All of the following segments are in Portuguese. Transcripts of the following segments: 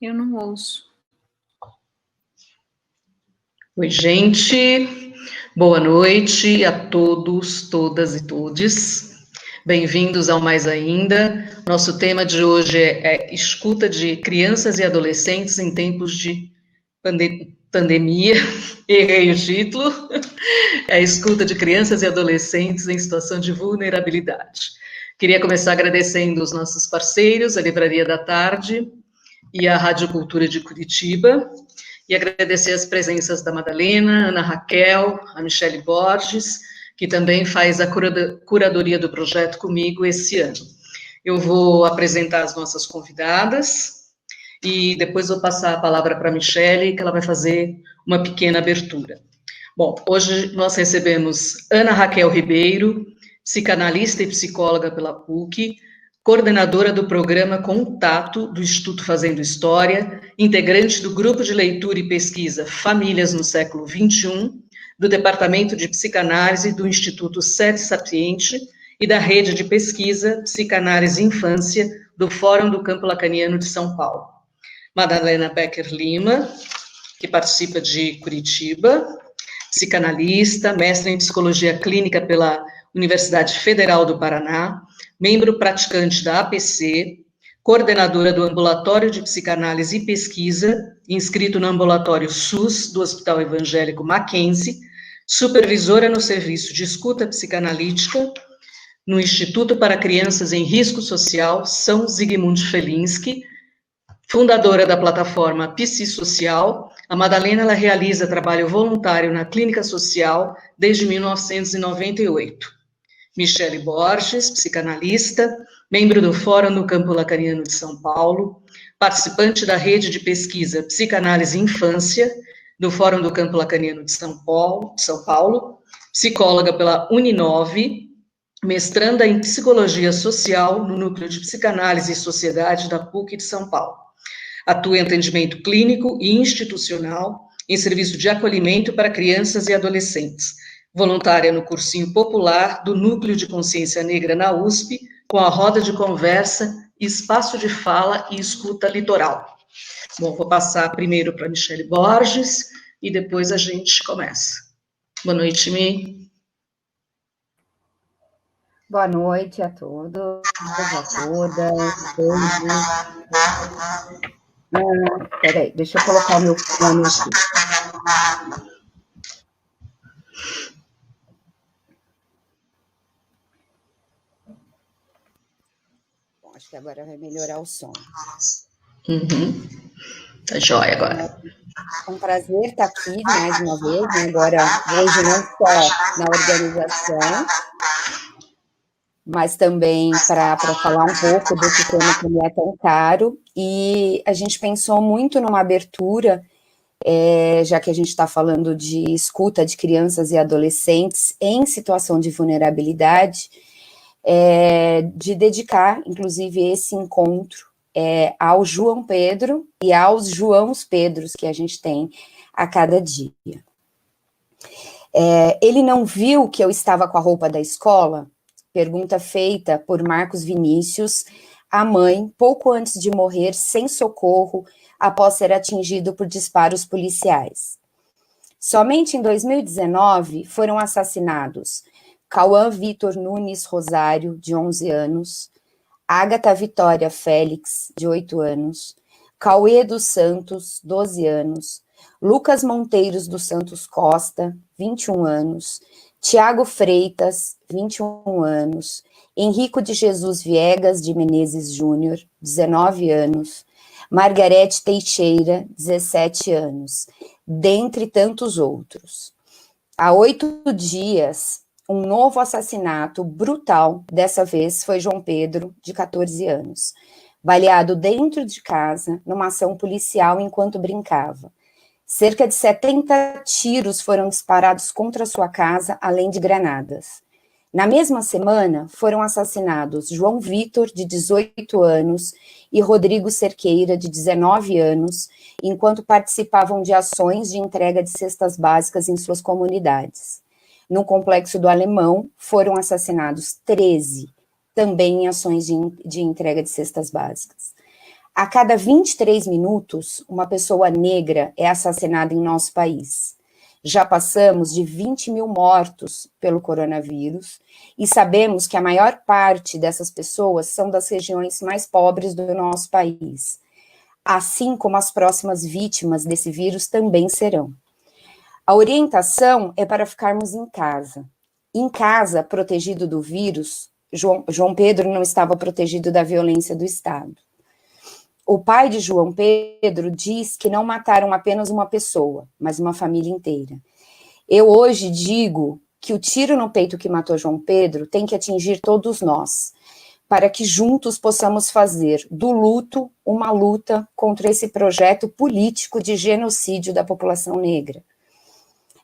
Eu não ouço. Oi, gente. Boa noite a todos, todas e todes. Bem-vindos ao Mais Ainda. Nosso tema de hoje é escuta de crianças e adolescentes em tempos de pandemia. Errei o título. É a escuta de crianças e adolescentes em situação de vulnerabilidade. Queria começar agradecendo os nossos parceiros, a Livraria da Tarde e a Rádio Cultura de Curitiba, e agradecer as presenças da Madalena, Ana Raquel, a Michele Borges, que também faz a curadoria do projeto comigo esse ano. Eu vou apresentar as nossas convidadas e depois vou passar a palavra para a Michele, que ela vai fazer uma pequena abertura. Bom, hoje nós recebemos Ana Raquel Ribeiro, psicanalista e psicóloga pela PUC, coordenadora do programa Contato do Instituto Fazendo História, integrante do grupo de leitura e pesquisa Famílias no Século XXI, do Departamento de Psicanálise do Instituto Sete Sapiente e da rede de pesquisa Psicanálise e Infância do Fórum do Campo Lacaniano de São Paulo. Madalena Becker Lima, que participa de Curitiba, psicanalista, mestre em psicologia clínica pela Universidade Federal do Paraná, membro praticante da APC, coordenadora do Ambulatório de Psicanálise e Pesquisa, inscrito no Ambulatório SUS do Hospital Evangélico Mackenzie, supervisora no Serviço de Escuta Psicanalítica no Instituto para Crianças em Risco Social São Zygmunt Felinski, fundadora da plataforma Psi-Social. A Madalena ela realiza trabalho voluntário na clínica social desde 1998. Michele Borges, psicanalista, membro do Fórum do Campo Lacaniano de São Paulo, participante da rede de pesquisa Psicanálise e Infância, do Fórum do Campo Lacaniano de São Paulo, psicóloga pela Uninove, mestranda em Psicologia Social no Núcleo de Psicanálise e Sociedade da PUC de São Paulo. Atua em atendimento clínico e institucional em serviço de acolhimento para crianças e adolescentes. Voluntária no cursinho popular do Núcleo de Consciência Negra na USP, com a roda de conversa, espaço de fala e escuta litoral. Bom, vou passar primeiro para a Michele Borges e depois a gente começa. Boa noite, Mi. Boa noite a todos, a todas, peraí, deixa eu colocar o meu fone aqui. Bom, acho que agora vai melhorar o som. Tá jóia agora. É um prazer estar aqui mais uma vez, né? Agora, hoje não só na organização, mas também para falar um pouco desse tema que me é tão caro, e a gente pensou muito numa abertura, já que a gente está falando de escuta de crianças e adolescentes em situação de vulnerabilidade, de dedicar, inclusive, esse encontro ao João Pedro e aos Joãos Pedros que a gente tem a cada dia. Ele não viu que eu estava com a roupa da escola? Pergunta feita por Marcos Vinícius, a mãe, pouco antes de morrer, sem socorro, após ser atingido por disparos policiais. Somente em 2019 foram assassinados Cauã Vitor Nunes Rosário, de 11 anos, Ágata Vitória Félix, de 8 anos, Cauê dos Santos, 12 anos, Lucas Monteiros dos Santos Costa, 21 anos, Tiago Freitas, 21 anos, Henrico de Jesus Viegas de Menezes Júnior, 19 anos, Margarete Teixeira, 17 anos, dentre tantos outros. Há 8 dias, um novo assassinato brutal, dessa vez foi João Pedro, de 14 anos, baleado dentro de casa, numa ação policial enquanto brincava. Cerca de 70 tiros foram disparados contra sua casa, além de granadas. Na mesma semana, foram assassinados João Vitor, de 18 anos, e Rodrigo Cerqueira, de 19 anos, enquanto participavam de ações de entrega de cestas básicas em suas comunidades. No Complexo do Alemão, foram assassinados 13, também em ações de entrega de cestas básicas. A cada 23 minutos, uma pessoa negra é assassinada em nosso país. Já passamos de 20 mil mortos pelo coronavírus e sabemos que a maior parte dessas pessoas são das regiões mais pobres do nosso país, assim como as próximas vítimas desse vírus também serão. A orientação é para ficarmos em casa. Em casa, protegido do vírus, João Pedro não estava protegido da violência do Estado. O pai de João Pedro diz que não mataram apenas uma pessoa, mas uma família inteira. Eu hoje digo que o tiro no peito que matou João Pedro tem que atingir todos nós, para que juntos possamos fazer do luto uma luta contra esse projeto político de genocídio da população negra.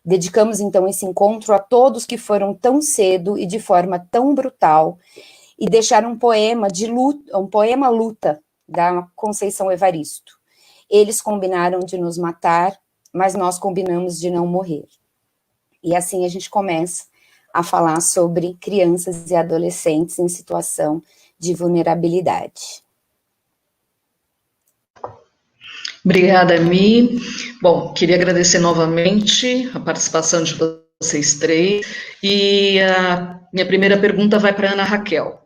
Dedicamos, então, esse encontro a todos que foram tão cedo e de forma tão brutal e deixaram um poema luta, da Conceição Evaristo. Eles combinaram de nos matar, mas nós combinamos de não morrer. E assim a gente começa a falar sobre crianças e adolescentes em situação de vulnerabilidade. Obrigada, Mi. Bom, queria agradecer novamente a participação de vocês três. E a minha primeira pergunta vai para a Ana Raquel.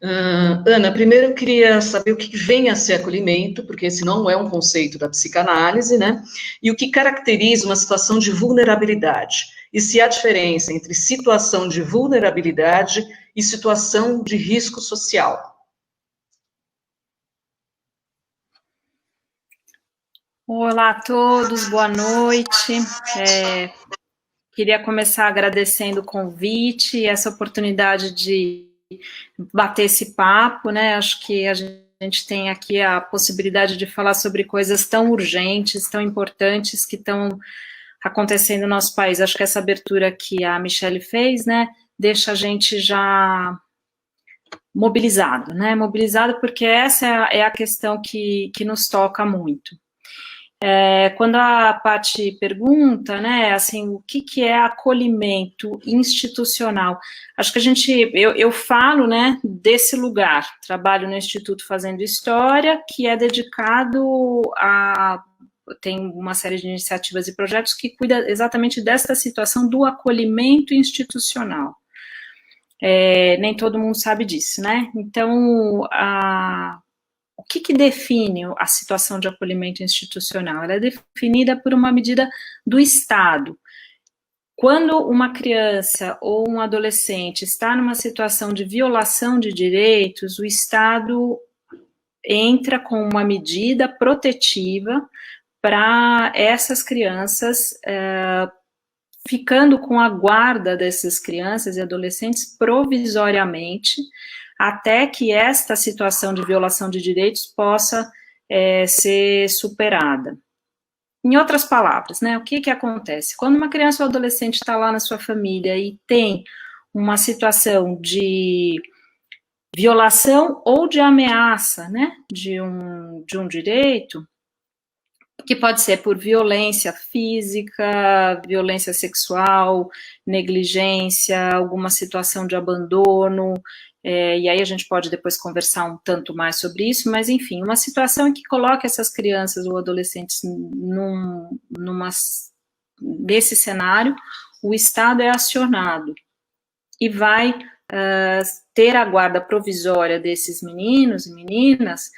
Ana, primeiro eu queria saber o que vem a ser acolhimento, porque esse não é um conceito da psicanálise, né? E o que caracteriza uma situação de vulnerabilidade. E se há diferença entre situação de vulnerabilidade e situação de risco social. Olá a todos, boa noite. Queria começar agradecendo o convite e essa oportunidade de bater esse papo, né? Acho que a gente tem aqui a possibilidade de falar sobre coisas tão urgentes, tão importantes que estão acontecendo no nosso país. Acho que essa abertura que a Michele fez, né, deixa a gente já mobilizado, né? Mobilizado porque essa é a questão que nos toca muito. Quando a Paty pergunta, né, assim, o que é acolhimento institucional? Acho que eu falo, né, desse lugar, trabalho no Instituto Fazendo História, que é dedicado tem uma série de iniciativas e projetos que cuida exatamente dessa situação do acolhimento institucional. Nem todo mundo sabe disso, né? Então, o que define a situação de acolhimento institucional? Ela é definida por uma medida do Estado. Quando uma criança ou um adolescente está numa situação de violação de direitos, o Estado entra com uma medida protetiva para essas crianças, ficando com a guarda dessas crianças e adolescentes provisoriamente, até que esta situação de violação de direitos possa ser superada. Em outras palavras, né, o que acontece? Quando uma criança ou adolescente está lá na sua família e tem uma situação de violação ou de ameaça, né, de um direito, que pode ser por violência física, violência sexual, negligência, alguma situação de abandono, e aí a gente pode depois conversar um tanto mais sobre isso, mas enfim, uma situação em que coloca essas crianças ou adolescentes nesse cenário, o Estado é acionado e vai ter a guarda provisória desses meninos e meninas,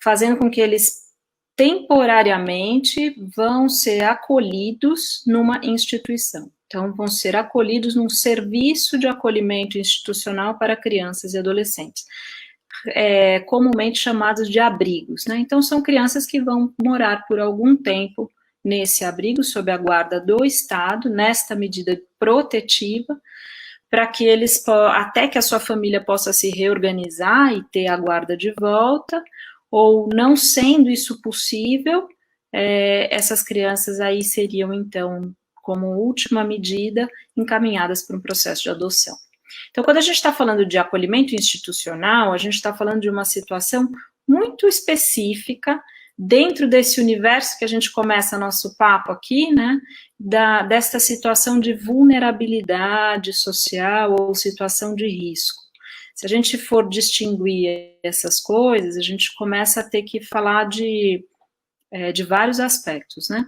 fazendo com que eles temporariamente vão ser acolhidos numa instituição. Então, vão ser acolhidos num serviço de acolhimento institucional para crianças e adolescentes, comumente chamados de abrigos, né? Então, são crianças que vão morar por algum tempo nesse abrigo, sob a guarda do Estado, nesta medida protetiva, para que eles, até que a sua família possa se reorganizar e ter a guarda de volta, ou não sendo isso possível, essas crianças aí seriam, então, como última medida, encaminhadas para um processo de adoção. Então, quando a gente está falando de acolhimento institucional, a gente está falando de uma situação muito específica, dentro desse universo que a gente começa nosso papo aqui, né, desta situação de vulnerabilidade social ou situação de risco. Se a gente for distinguir essas coisas, a gente começa a ter que falar de vários aspectos, né?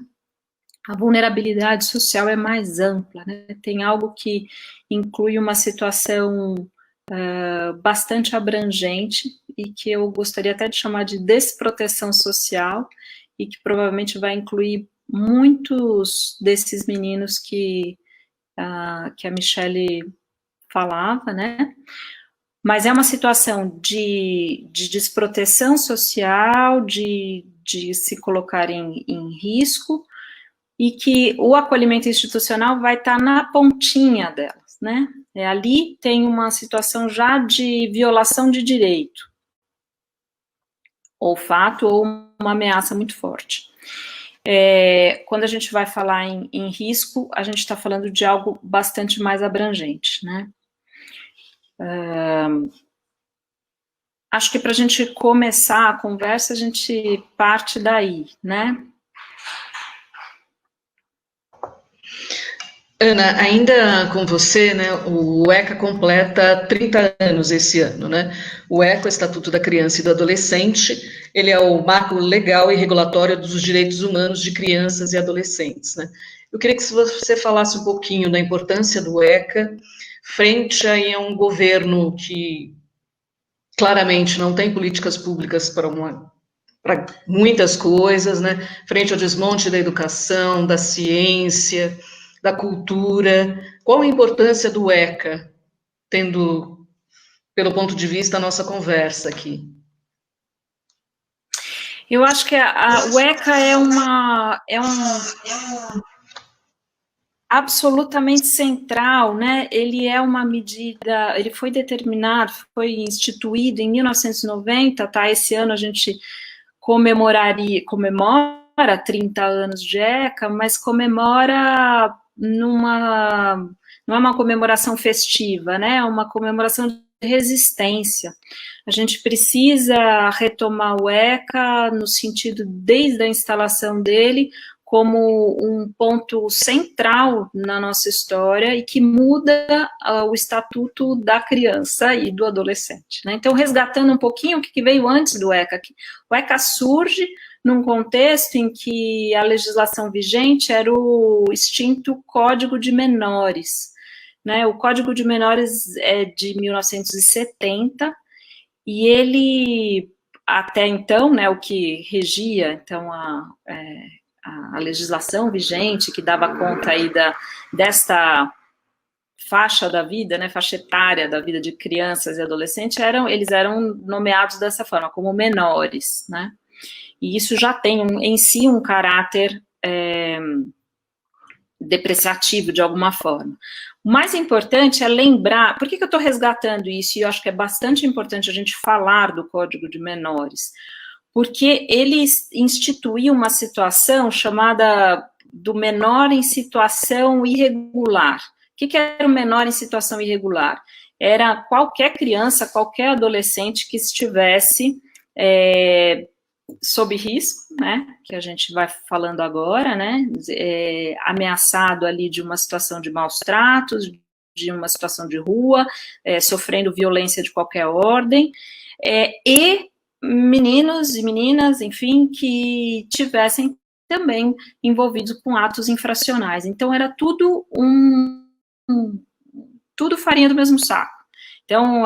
A vulnerabilidade social é mais ampla, né? Tem algo que inclui uma situação bastante abrangente e que eu gostaria até de chamar de desproteção social e que provavelmente vai incluir muitos desses meninos que a Michele falava, né? Mas é uma situação de desproteção social, de se colocar em risco, e que o acolhimento institucional vai estar na pontinha delas, né? Ali tem uma situação já de violação de direito, ou fato, ou uma ameaça muito forte. Quando a gente vai falar em risco, a gente está falando de algo bastante mais abrangente, né? Acho que para a gente começar a conversa, a gente parte daí, né? Ana, ainda com você, né, o ECA completa 30 anos esse ano, né? O ECA, o Estatuto da Criança e do Adolescente, ele é o marco legal e regulatório dos direitos humanos de crianças e adolescentes, né? Eu queria que você falasse um pouquinho da importância do ECA frente a um governo que claramente não tem políticas públicas para muitas coisas, né? Frente ao desmonte da educação, da ciência, da cultura. Qual a importância do ECA, tendo, pelo ponto de vista, a nossa conversa aqui? Eu acho que o ECA é absolutamente central, né? Ele é uma medida, ele foi determinado, foi instituído em 1990, tá? Esse ano a gente comemora 30 anos de ECA, mas comemora não é uma comemoração festiva, né? É uma comemoração de resistência. A gente precisa retomar o ECA no sentido, desde a instalação dele, como um ponto central na nossa história e que muda o estatuto da criança e do adolescente, né? Então, resgatando um pouquinho o que veio antes do ECA. O ECA surge num contexto em que a legislação vigente era o extinto Código de Menores, né? O Código de Menores é de 1970 e ele, até então, né, o que regia, então, a legislação vigente, que dava conta aí desta faixa da vida, né, faixa etária da vida de crianças e adolescentes, eles eram nomeados dessa forma, como menores, né? E isso já tem em si um caráter depreciativo de alguma forma. O mais importante é lembrar, por que eu estou resgatando isso? E eu acho que é bastante importante a gente falar do Código de Menores, porque ele instituiu uma situação chamada do menor em situação irregular. O que era o menor em situação irregular? Era qualquer criança, qualquer adolescente que estivesse sob risco, né, que a gente vai falando agora, né, ameaçado ali de uma situação de maus tratos, de uma situação de rua, sofrendo violência de qualquer ordem, e meninos e meninas, enfim, que tivessem também envolvidos com atos infracionais. Então, era tudo tudo farinha do mesmo saco. Então,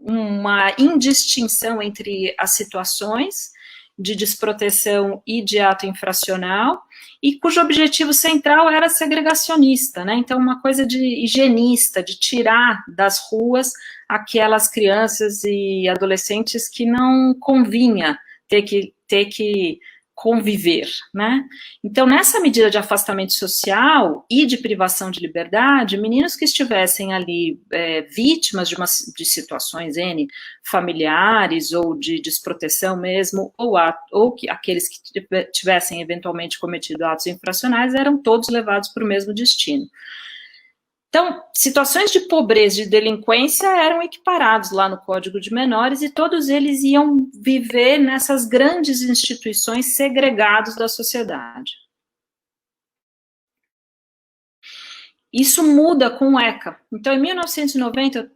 uma indistinção entre as situações de desproteção e de ato infracional, e cujo objetivo central era segregacionista, né? Então, uma coisa de higienista, de tirar das ruas aquelas crianças e adolescentes que não convinha ter que conviver, né? Então, nessa medida de afastamento social e de privação de liberdade, meninos que estivessem ali vítimas de situações familiares ou de desproteção mesmo, ou que aqueles que tivessem eventualmente cometido atos infracionais, eram todos levados para o mesmo destino. Então, situações de pobreza e de delinquência eram equiparados lá no Código de Menores e todos eles iam viver nessas grandes instituições segregados da sociedade. isso muda com o ECA. Então, em 1990,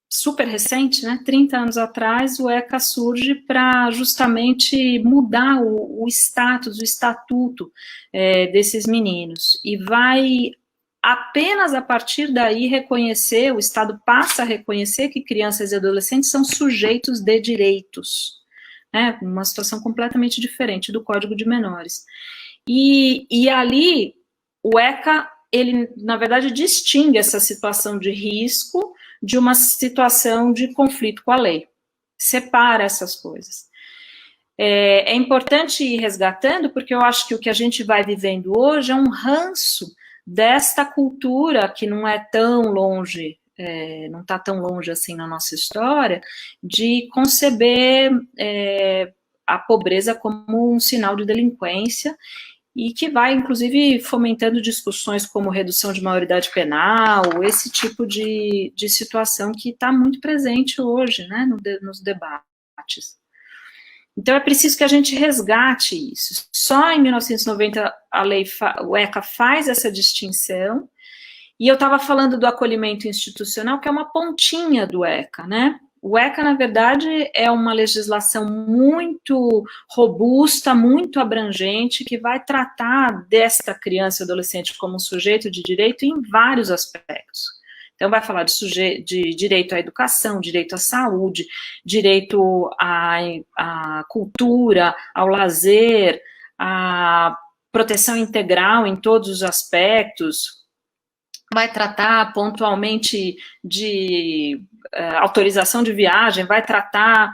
super recente, né, 30 anos atrás, o ECA surge para justamente mudar o status, o estatuto desses meninos, e vai apenas a partir daí reconhecer, o Estado passa a reconhecer que crianças e adolescentes são sujeitos de direitos, né, uma situação completamente diferente do Código de Menores. E ali, o ECA, ele, na verdade, distingue essa situação de risco de uma situação de conflito com a lei. Separa essas coisas. É importante ir resgatando, porque eu acho que o que a gente vai vivendo hoje é um ranço desta cultura que não é tão longe, não está tão longe assim na nossa história, de conceber a pobreza como um sinal de delinquência, e que vai, inclusive, fomentando discussões como redução de maioridade penal, esse tipo de situação que está muito presente hoje, né, nos debates. Então, é preciso que a gente resgate isso. Só em 1990, o ECA faz essa distinção, e eu estava falando do acolhimento institucional, que é uma pontinha do ECA, né? O ECA, na verdade, é uma legislação muito robusta, muito abrangente, que vai tratar desta criança e adolescente como um sujeito de direito em vários aspectos. Então, vai falar de direito à educação, direito à saúde, direito à cultura, ao lazer, à proteção integral em todos os aspectos. Vai tratar pontualmente de autorização de viagem, vai tratar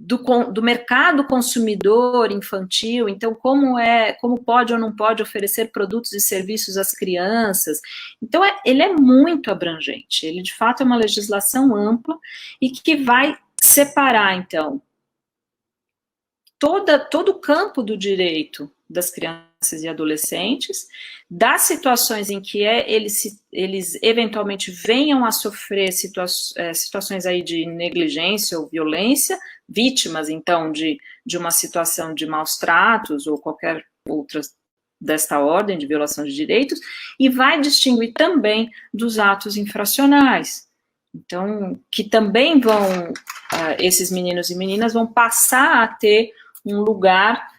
do mercado consumidor infantil, então como pode ou não pode oferecer produtos e serviços às crianças. Então, ele é muito abrangente, ele de fato é uma legislação ampla e que vai separar, então, todo o campo do direito das crianças e adolescentes, das situações em que eles eventualmente venham a sofrer situações aí de negligência ou violência, vítimas, então, de uma situação de maus tratos ou qualquer outra desta ordem de violação de direitos, e vai distinguir também dos atos infracionais. Então, que também esses meninos e meninas vão passar a ter um lugar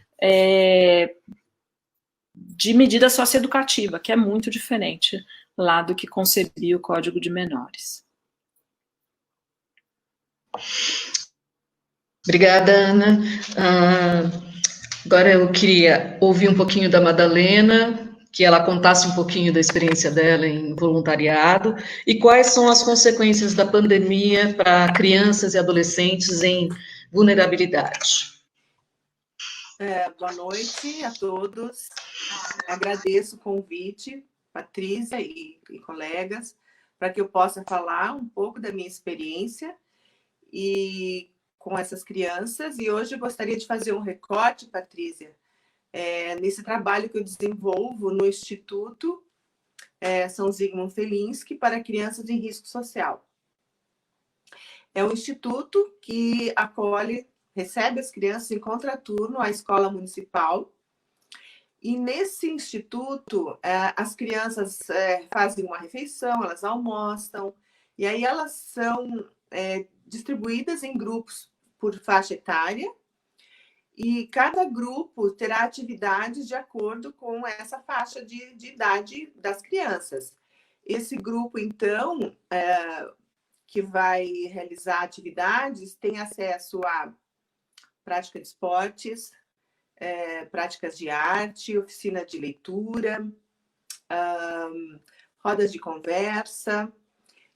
de medida socioeducativa, que é muito diferente lá do que concebia o Código de Menores. Obrigada, Ana. Agora eu queria ouvir um pouquinho da Madalena, que ela contasse um pouquinho da experiência dela em voluntariado e quais são as consequências da pandemia para crianças e adolescentes em vulnerabilidade. Boa noite a todos. Agradeço o convite, Patrícia e colegas, para que eu possa falar um pouco da minha experiência com essas crianças. E hoje eu gostaria de fazer um recorte, Patrícia, nesse trabalho que eu desenvolvo no Instituto São Zygmunt Felinski para crianças em risco social. É um instituto que recebe as crianças em contraturno à escola municipal. E nesse instituto, as crianças fazem uma refeição, elas almoçam, e aí elas são distribuídas em grupos por faixa etária, e cada grupo terá atividades de acordo com essa faixa de idade das crianças. Esse grupo, então, que vai realizar atividades, tem acesso a prática de esportes, práticas de arte, oficina de leitura, rodas de conversa.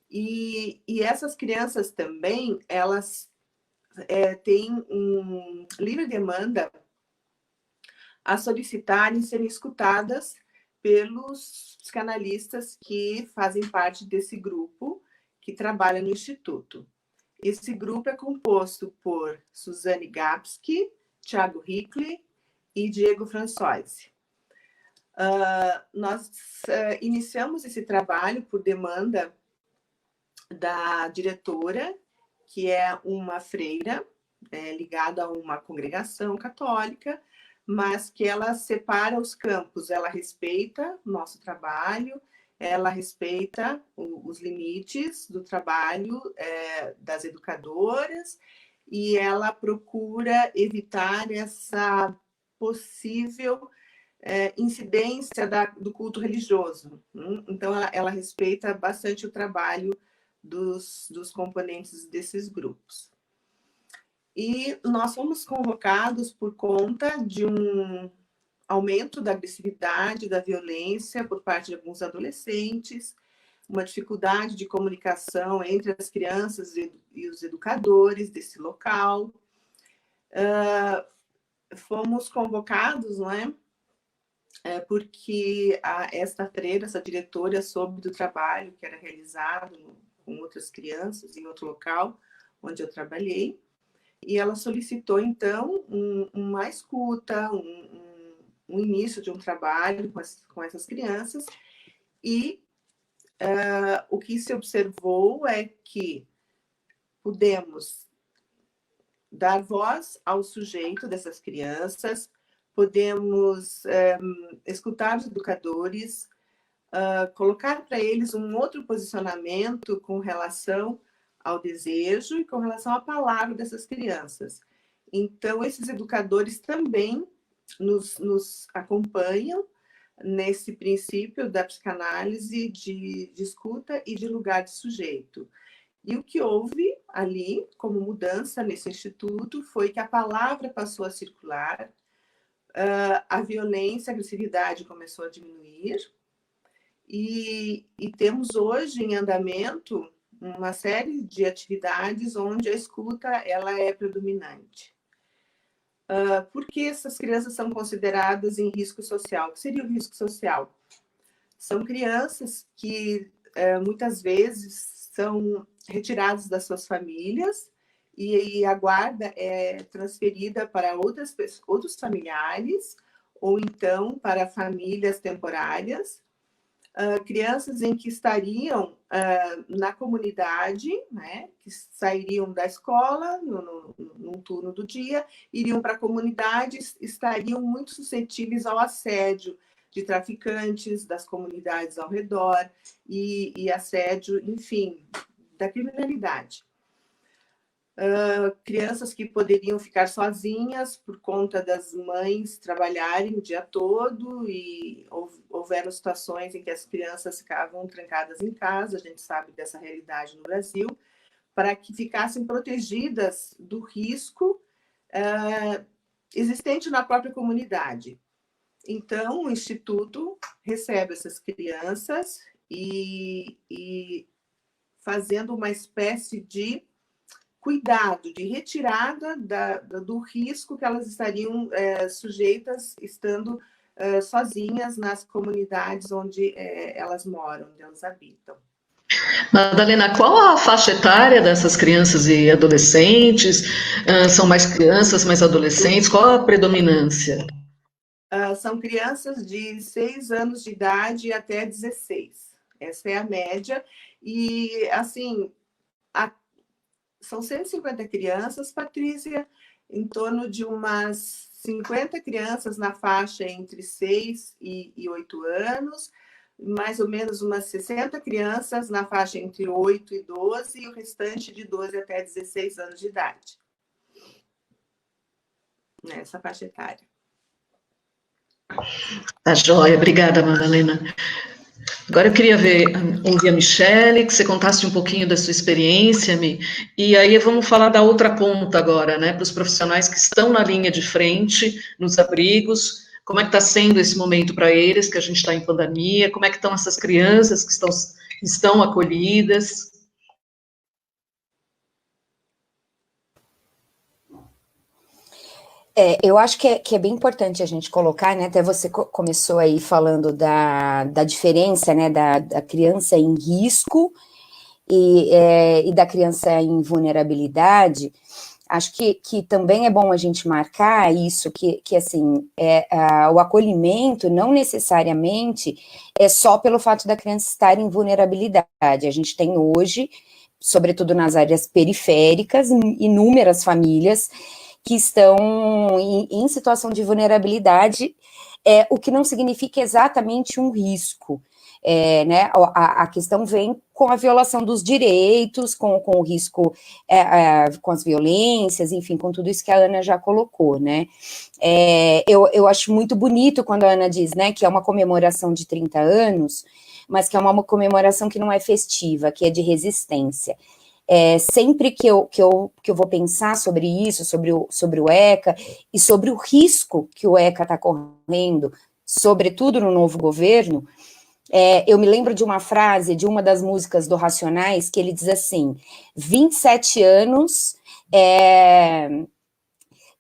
E essas crianças também, elas têm um livre demanda a solicitarem serem escutadas pelos psicanalistas que fazem parte desse grupo que trabalha no Instituto. Esse grupo é composto por Suzane Gapski, Thiago Hickley e Diego Françoise. Nós iniciamos esse trabalho por demanda da diretora, que é uma freira ligada a uma congregação católica, mas que ela separa os campos, ela respeita o nosso trabalho, ela respeita os limites do trabalho das educadoras, e ela procura evitar essa possível incidência do culto religioso. Então, ela respeita bastante o trabalho dos componentes desses grupos. E nós fomos convocados por conta de um aumento da agressividade, da violência por parte de alguns adolescentes, uma dificuldade de comunicação entre as crianças e os educadores desse local. Fomos convocados, não é? Porque esta freira, essa diretora, soube do trabalho que era realizado com outras crianças em outro local onde eu trabalhei, e ela solicitou, então, uma escuta, um início de um trabalho com essas crianças, e o que se observou é que podemos dar voz ao sujeito dessas crianças, podemos escutar os educadores, colocar para eles um outro posicionamento com relação ao desejo e com relação à palavra dessas crianças. Então, esses educadores também nos acompanham nesse princípio da psicanálise de escuta e de lugar de sujeito. E o que houve ali, como mudança nesse instituto, foi que a palavra passou a circular, a violência, a agressividade começou a diminuir, e temos hoje em andamento uma série de atividades onde a escuta ela é predominante. Por que essas crianças são consideradas em risco social? O que seria o risco social? São crianças que muitas vezes são retiradas das suas famílias e a guarda é transferida para outros familiares ou então para famílias temporárias. Crianças em que estariam na comunidade, né, que sairiam da escola num turno do dia, iriam para a comunidade, estariam muito suscetíveis ao assédio de traficantes das comunidades ao redor e assédio, enfim, da criminalidade. Crianças que poderiam ficar sozinhas por conta das mães trabalharem o dia todo, e houveram situações em que as crianças ficavam trancadas em casa, a gente sabe dessa realidade no Brasil, para que ficassem protegidas do risco existente na própria comunidade. Então, o Instituto recebe essas crianças e fazendo uma espécie de cuidado, de retirada do risco que elas estariam sujeitas estando sozinhas nas comunidades onde elas moram, onde elas habitam. Madalena, qual a faixa etária dessas crianças e adolescentes? São mais crianças, mais adolescentes? Qual a predominância? São crianças de 6 anos de idade até 16. Essa é a média. E, assim, são 150 crianças, Patrícia, em torno de umas 50 crianças na faixa entre 6 e 8 anos, mais ou menos umas 60 crianças na faixa entre 8 e 12, e o restante de 12 até 16 anos de idade. Nessa faixa etária. Tá joia, obrigada, Madalena. Agora eu queria ouvir a Michele, que você contasse um pouquinho da sua experiência, e aí vamos falar da outra ponta agora, né, para os profissionais que estão na linha de frente, nos abrigos, como é que está sendo esse momento para eles, que a gente está em pandemia, como é que estão essas crianças que estão acolhidas. Eu acho que é bem importante a gente colocar, né, até você começou aí falando da diferença, né, da criança em risco e da criança em vulnerabilidade. Acho que também é bom a gente marcar isso, que assim, o acolhimento não necessariamente é só pelo fato da criança estar em vulnerabilidade. A gente tem hoje, sobretudo nas áreas periféricas, inúmeras famílias que estão em situação de vulnerabilidade, o que não significa exatamente um risco. Né, a questão vem com a violação dos direitos, com o risco, com as violências, enfim, com tudo isso que a Ana já colocou, né. Eu acho muito bonito quando a Ana diz, né, que é uma comemoração de 30 anos, mas que é uma comemoração que não é festiva, que é de resistência. Sempre que eu vou pensar sobre isso, sobre o ECA, e sobre o risco que o ECA está correndo, sobretudo no novo governo, eu me lembro de uma frase de uma das músicas do Racionais, que ele diz assim, 27 anos,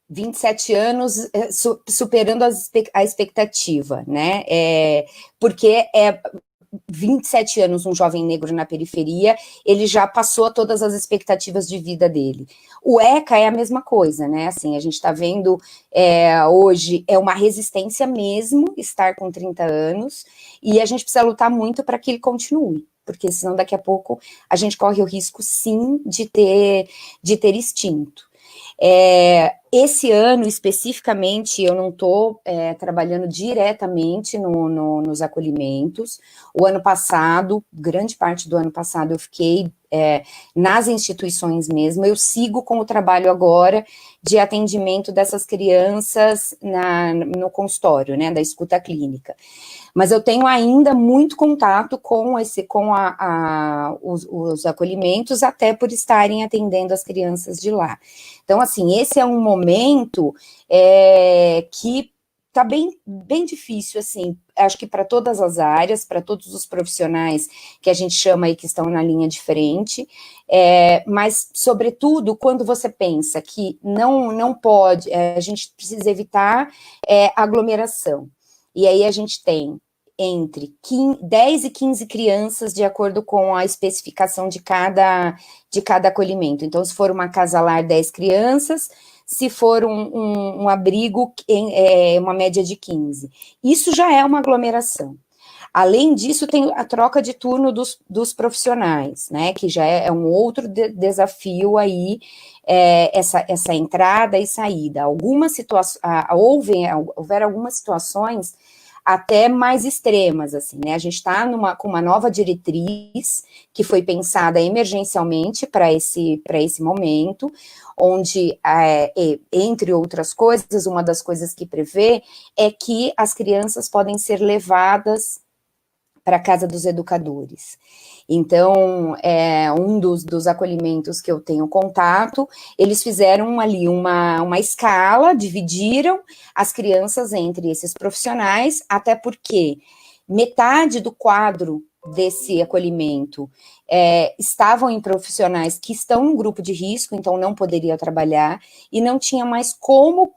27 anos superando a expectativa, né, porque 27 anos um jovem negro na periferia, ele já passou todas as expectativas de vida dele. O ECA é a mesma coisa, né, assim, a gente está vendo hoje, é uma resistência mesmo estar com 30 anos, e a gente precisa lutar muito para que ele continue, porque senão daqui a pouco a gente corre o risco, sim, de ter extinto. Esse ano, especificamente, eu não estou trabalhando diretamente nos acolhimentos. O ano passado, grande parte do ano passado, eu fiquei nas instituições mesmo. Eu sigo com o trabalho agora de atendimento dessas crianças no consultório, né, da escuta clínica. Mas eu tenho ainda muito contato com os acolhimentos, até por estarem atendendo as crianças de lá. Então, assim, esse é um momento que está bem difícil, assim, acho que para todas as áreas, para todos os profissionais que a gente chama aí que estão na linha de frente, mas, sobretudo, quando você pensa que não pode, a gente precisa evitar aglomeração, e aí a gente tem entre 10 e 15 crianças, de acordo com a especificação de cada acolhimento. Então, se for uma casa-lar, 10 crianças, se for um abrigo, uma média de 15. Isso já é uma aglomeração. Além disso, tem a troca de turno dos profissionais, né, que já é um outro desafio aí, essa entrada e saída. Houveram algumas situações até mais extremas, assim, né, a gente está com uma nova diretriz que foi pensada emergencialmente para esse momento, onde, entre outras coisas, uma das coisas que prevê é que as crianças podem ser levadas para a casa dos educadores. Então, um dos acolhimentos que eu tenho contato, eles fizeram ali uma escala, dividiram as crianças entre esses profissionais, até porque metade do quadro desse acolhimento estavam em profissionais que estão em grupo de risco, então não poderia trabalhar, e não tinha mais como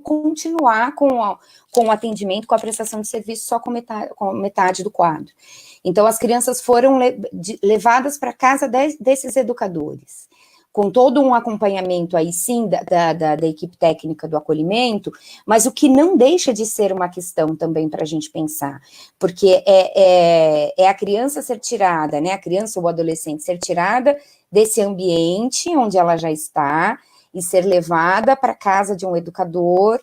continuar com o atendimento, com a prestação de serviço só com metade do quadro. Então, as crianças foram levadas para a casa desses educadores, com todo um acompanhamento aí sim da equipe técnica do acolhimento, mas o que não deixa de ser uma questão também para a gente pensar, porque a criança ser tirada, né, a criança ou o adolescente ser tirada desse ambiente onde ela já está e ser levada para a casa de um educador.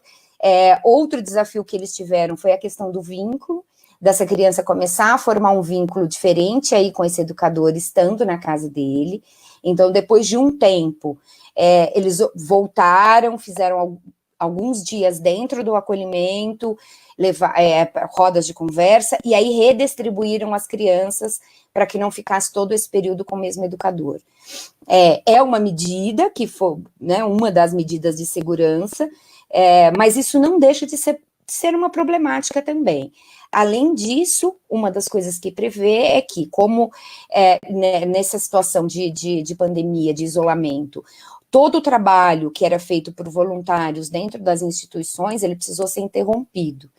Outro desafio que eles tiveram foi a questão do vínculo, dessa criança começar a formar um vínculo diferente aí com esse educador estando na casa dele. Então, depois de um tempo, eles voltaram, fizeram alguns dias dentro do acolhimento, rodas de conversa, e aí redistribuíram as crianças para que não ficasse todo esse período com o mesmo educador. É uma medida que foi, né, uma das medidas de segurança, mas isso não deixa de ser uma problemática também. Além disso, uma das coisas que prevê é que, como nessa situação de pandemia, de isolamento, todo o trabalho que era feito por voluntários dentro das instituições, ele precisou ser interrompido.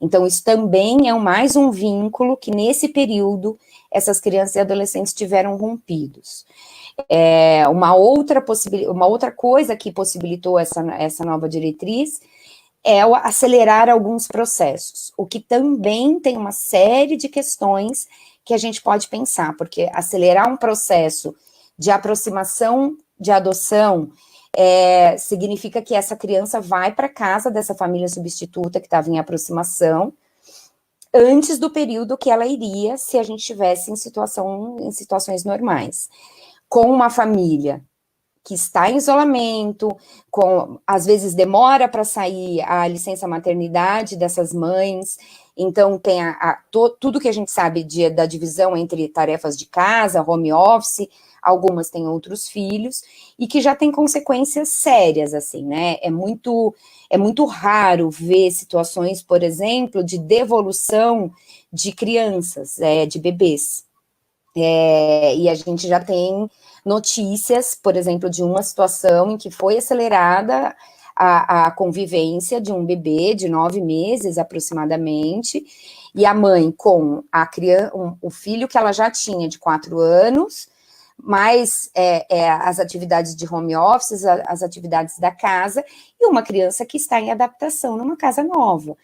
Então, isso também é mais um vínculo que, nesse período, essas crianças e adolescentes tiveram rompidos. Uma outra coisa que possibilitou essa nova diretriz acelerar alguns processos, o que também tem uma série de questões que a gente pode pensar, porque acelerar um processo de aproximação de adoção significa que essa criança vai para casa dessa família substituta que estava em aproximação, antes do período que ela iria se a gente estivesse em situações normais. Com uma família que está em isolamento, às vezes demora para sair a licença maternidade dessas mães, então tem tudo que a gente sabe da divisão entre tarefas de casa, home office, algumas têm outros filhos, e que já tem consequências sérias, assim, né? É muito raro ver situações, por exemplo, de devolução de crianças, de bebês. E a gente já tem notícias, por exemplo, de uma situação em que foi acelerada a convivência de um bebê de 9 meses aproximadamente, e a mãe com a criança, o filho que ela já tinha de 4 anos, mais as atividades de home office, as atividades da casa, e uma criança que está em adaptação numa casa nova.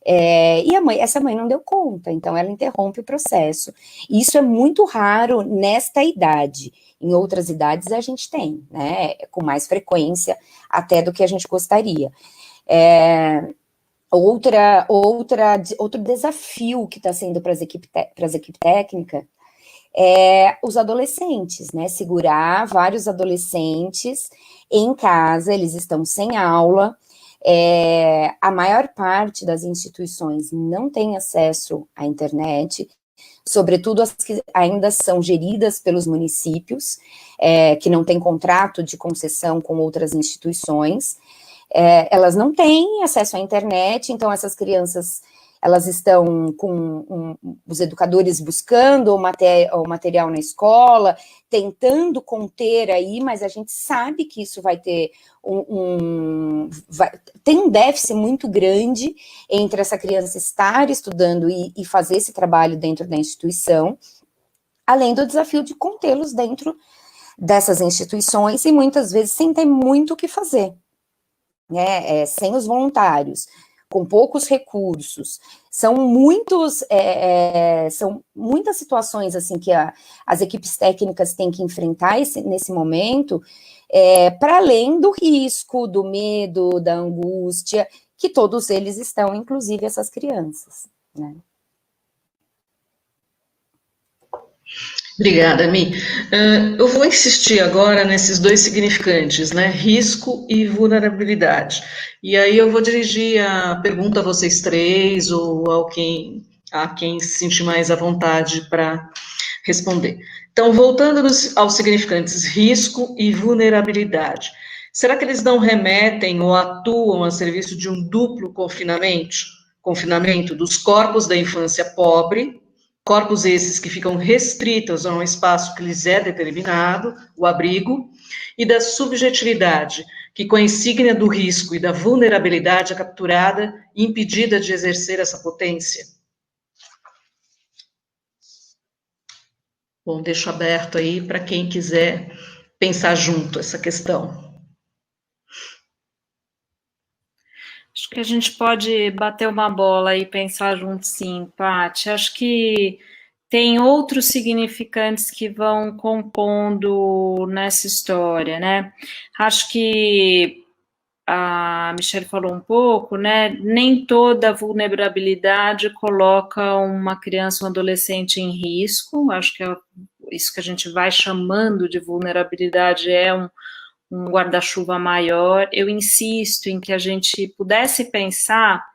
E essa mãe não deu conta, então ela interrompe o processo. Isso é muito raro nesta idade. Em outras idades a gente tem, né, com mais frequência até do que a gente gostaria. Outro desafio que está sendo para as equipes técnicas os adolescentes, né, segurar vários adolescentes em casa, eles estão sem aula, a maior parte das instituições não tem acesso à internet, sobretudo as que ainda são geridas pelos municípios, que não têm contrato de concessão com outras instituições, elas não têm acesso à internet, então essas crianças, elas estão com os educadores buscando o material na escola, tentando conter aí, mas a gente sabe que isso vai ter tem um déficit muito grande entre essa criança estar estudando e fazer esse trabalho dentro da instituição, além do desafio de contê-los dentro dessas instituições e muitas vezes sem ter muito o que fazer, né? Sem os voluntários, com poucos recursos, são muitas situações assim que as equipes técnicas têm que enfrentar nesse momento, para além do risco, do medo, da angústia, que todos eles estão, inclusive essas crianças, né? Obrigada, Mi. Eu vou insistir agora nesses dois significantes, né? Risco e vulnerabilidade. E aí eu vou dirigir a pergunta a vocês três ou a quem se sentir mais à vontade para responder. Então, voltando aos significantes risco e vulnerabilidade, será que eles não remetem ou atuam a serviço de um duplo confinamento dos corpos da infância pobre, corpos esses que ficam restritos a um espaço que lhes é determinado, o abrigo, e da subjetividade, que com a insígnia do risco e da vulnerabilidade é capturada e impedida de exercer essa potência? Bom, deixo aberto aí para quem quiser pensar junto essa questão. Acho que a gente pode bater uma bola e pensar junto, sim, Paty. Acho que tem outros significantes que vão compondo nessa história, né? Acho que a Michelle falou um pouco, né? Nem toda vulnerabilidade coloca uma criança ou um adolescente em risco. Acho que isso que a gente vai chamando de vulnerabilidade é um guarda-chuva maior. Eu insisto em que a gente pudesse pensar,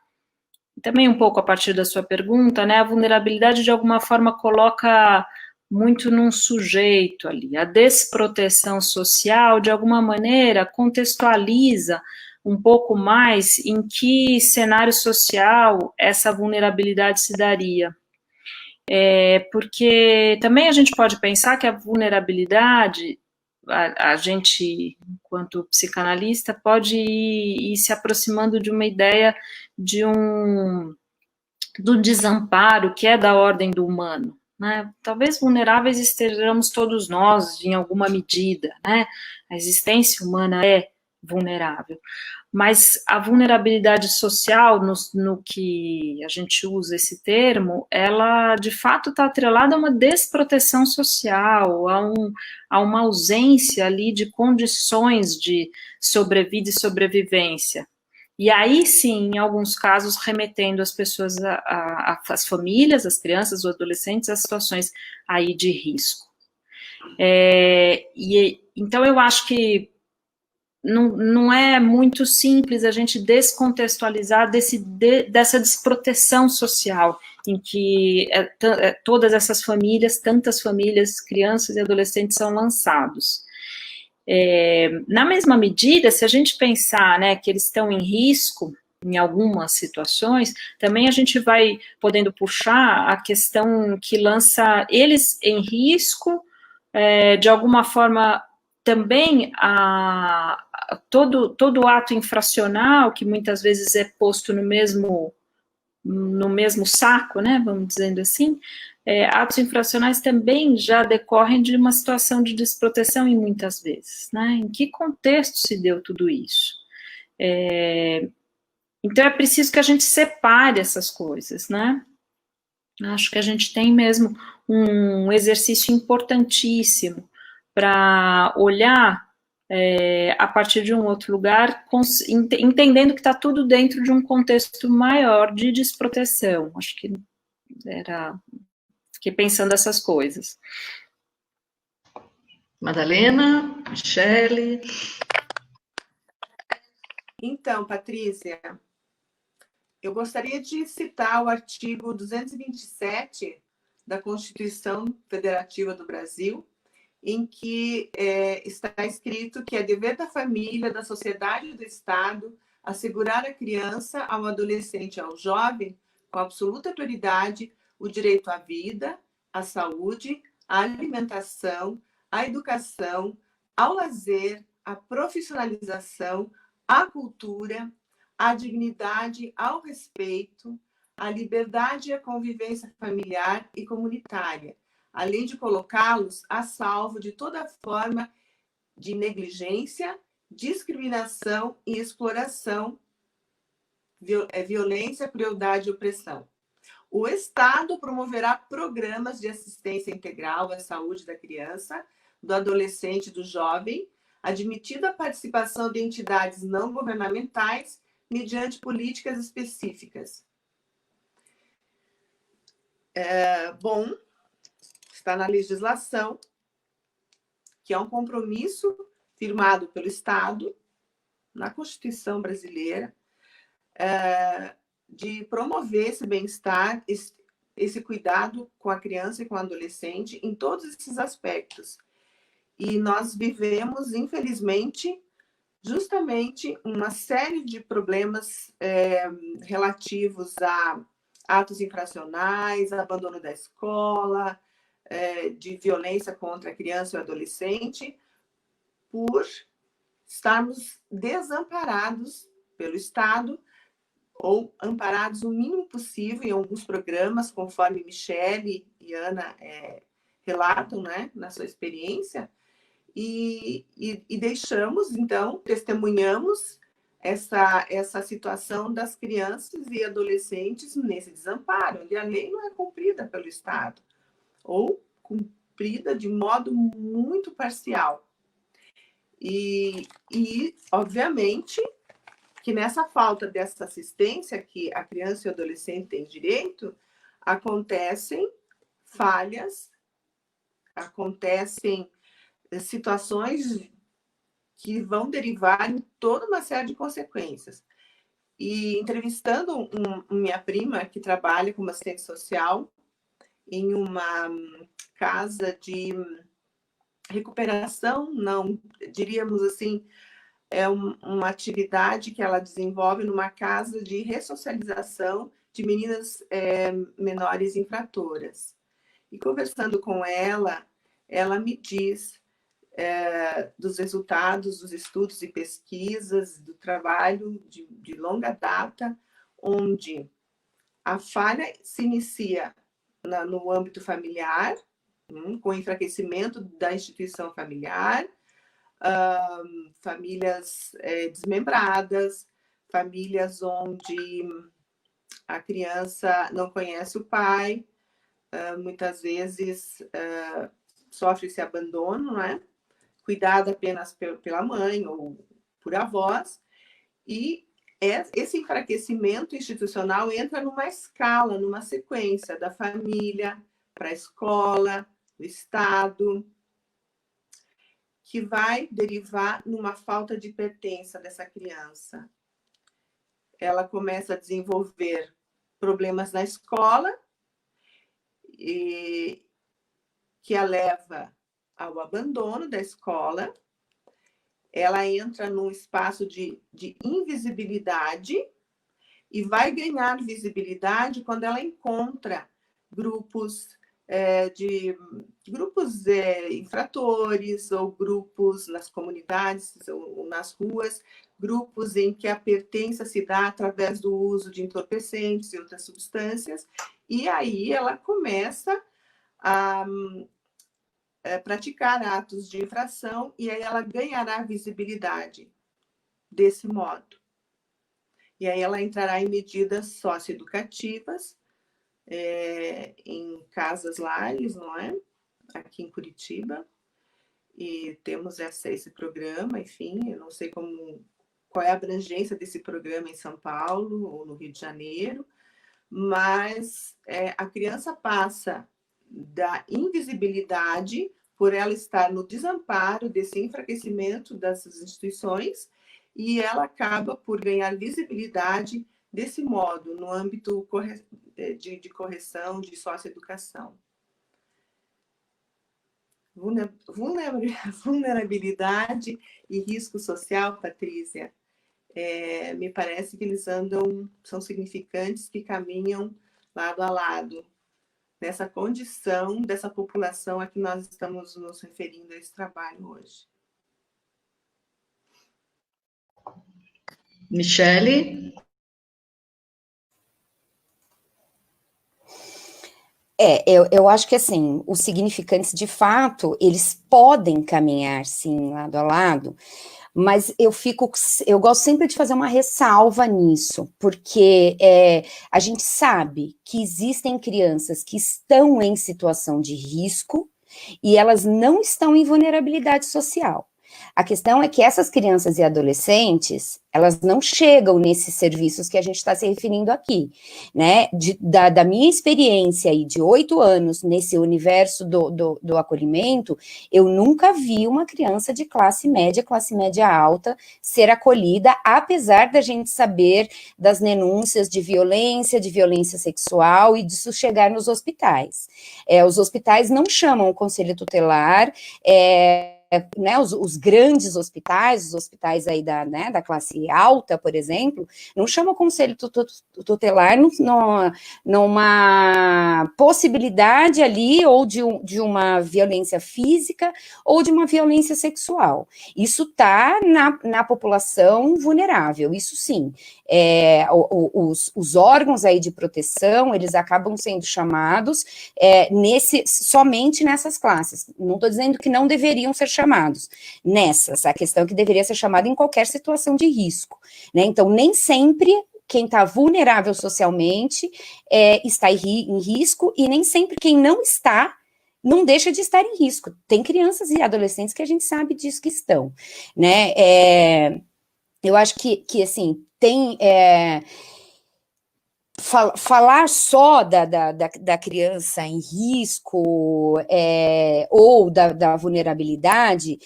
também um pouco a partir da sua pergunta, né, a vulnerabilidade de alguma forma coloca muito num sujeito ali, a desproteção social de alguma maneira contextualiza um pouco mais em que cenário social essa vulnerabilidade se daria. Porque também a gente pode pensar que a vulnerabilidade, a gente, enquanto psicanalista, pode ir se aproximando de uma ideia do desamparo, que é da ordem do humano, né? Talvez vulneráveis estejamos todos nós, em alguma medida, né? A existência humana é vulnerável. Mas a vulnerabilidade social, no que a gente usa esse termo, ela de fato está atrelada a uma desproteção social, a uma ausência ali de condições de sobrevida e sobrevivência. E aí sim, em alguns casos, remetendo as pessoas, as famílias, as crianças, os adolescentes, a situações aí de risco. Então eu acho que não é muito simples a gente descontextualizar dessa desproteção social em que todas essas famílias, tantas famílias, crianças e adolescentes são lançados. Na mesma medida, se a gente pensar, né, que eles estão em risco em algumas situações, também a gente vai podendo puxar a questão que lança eles em risco, de alguma forma também todo ato infracional, que muitas vezes é posto no mesmo saco, né, vamos dizendo assim, atos infracionais também já decorrem de uma situação de desproteção em muitas vezes, né, em que contexto se deu tudo isso? Então é preciso que a gente separe essas coisas, né, acho que a gente tem mesmo um exercício importantíssimo para olhar a partir de um outro lugar, entendendo que está tudo dentro de um contexto maior de desproteção. Acho que fiquei pensando essas coisas. Madalena, Michele. Então, Patrícia, eu gostaria de citar o artigo 227 da Constituição Federativa do Brasil, em que está escrito que é dever da família, da sociedade e do Estado assegurar à criança, ao adolescente e ao jovem, com absoluta prioridade, o direito à vida, à saúde, à alimentação, à educação, ao lazer, à profissionalização, à cultura, à dignidade, ao respeito, à liberdade e à convivência familiar e comunitária, além de colocá-los a salvo de toda forma de negligência, discriminação e exploração, violência, crueldade e opressão. O Estado promoverá programas de assistência integral à saúde da criança, do adolescente e do jovem, admitida a participação de entidades não governamentais mediante políticas específicas. Bom, está na legislação, que é um compromisso firmado pelo Estado, na Constituição brasileira, de promover esse bem-estar, esse cuidado com a criança e com o adolescente em todos esses aspectos. E nós vivemos, infelizmente, justamente uma série de problemas relativos a atos infracionais, abandono da escola, de violência contra a criança e o adolescente, por estarmos desamparados pelo Estado ou amparados o mínimo possível em alguns programas, conforme Michele e Ana relatam, né, na sua experiência, e deixamos, então, testemunhamos essa situação das crianças e adolescentes nesse desamparo, onde a lei não é cumprida pelo Estado, ou cumprida de modo muito parcial. E obviamente, que nessa falta dessa assistência que a criança e o adolescente têm direito, acontecem falhas, acontecem situações que vão derivar em toda uma série de consequências. E entrevistando minha prima, que trabalha como assistente social em uma casa de recuperação, não, diríamos assim, é uma atividade que ela desenvolve numa casa de ressocialização de meninas menores infratoras. E conversando com ela, ela me diz dos resultados dos estudos e pesquisas, do trabalho de longa data, onde a falha se inicia no âmbito familiar, com o enfraquecimento da instituição familiar, famílias desmembradas, famílias onde a criança não conhece o pai, muitas vezes sofre esse abandono, não é? Cuidado apenas pela mãe ou por avós, e esse enfraquecimento institucional entra numa escala, numa sequência da família para a escola, do Estado, que vai derivar numa falta de pertença dessa criança. Ela começa a desenvolver problemas na escola, e que a leva ao abandono da escola. Ela entra num espaço de invisibilidade e vai ganhar visibilidade quando ela encontra grupos infratores, ou grupos nas comunidades ou nas ruas, grupos em que a pertença se dá através do uso de entorpecentes e outras substâncias, e aí ela começa a praticar atos de infração, e aí ela ganhará visibilidade desse modo. E aí ela entrará em medidas socioeducativas, em casas lares, não é? Aqui em Curitiba, e temos esse programa, enfim, eu não sei qual é a abrangência desse programa em São Paulo ou no Rio de Janeiro, mas a criança passa da invisibilidade, por ela estar no desamparo desse enfraquecimento dessas instituições, e ela acaba por ganhar visibilidade desse modo, no âmbito de correção, de socioeducação. Vulnerabilidade e risco social, Patrícia, me parece que eles são significantes, que caminham lado a lado, nessa condição dessa população a que nós estamos nos referindo a esse trabalho hoje. Michele? Eu acho que, assim, os significantes, de fato, eles podem caminhar, sim, lado a lado, mas eu gosto sempre de fazer uma ressalva nisso, porque a gente sabe que existem crianças que estão em situação de risco e elas não estão em vulnerabilidade social. A questão é que essas crianças e adolescentes, elas não chegam nesses serviços que a gente está se referindo aqui, né? Da minha experiência aí de 8 anos nesse universo do acolhimento, eu nunca vi uma criança de classe média alta ser acolhida, apesar da gente saber das denúncias de violência sexual, e disso chegar nos hospitais. Os hospitais não chamam o conselho tutelar, né, os grandes hospitais, os hospitais aí da classe alta, por exemplo, não chamam o conselho tutelar numa possibilidade ali, ou de uma violência física, ou de uma violência sexual. Isso está na população vulnerável, isso sim. Os órgãos aí de proteção, eles acabam sendo chamados somente nessas classes. Não estou dizendo que não deveriam ser chamados nessas, a questão é que deveria ser chamado em qualquer situação de risco, né? Então, nem sempre quem está vulnerável socialmente está em risco, e nem sempre quem não está, não deixa de estar em risco. Tem crianças e adolescentes que a gente sabe disso que estão, né? Eu acho que assim, tem... falar só da criança em risco ou da vulnerabilidade,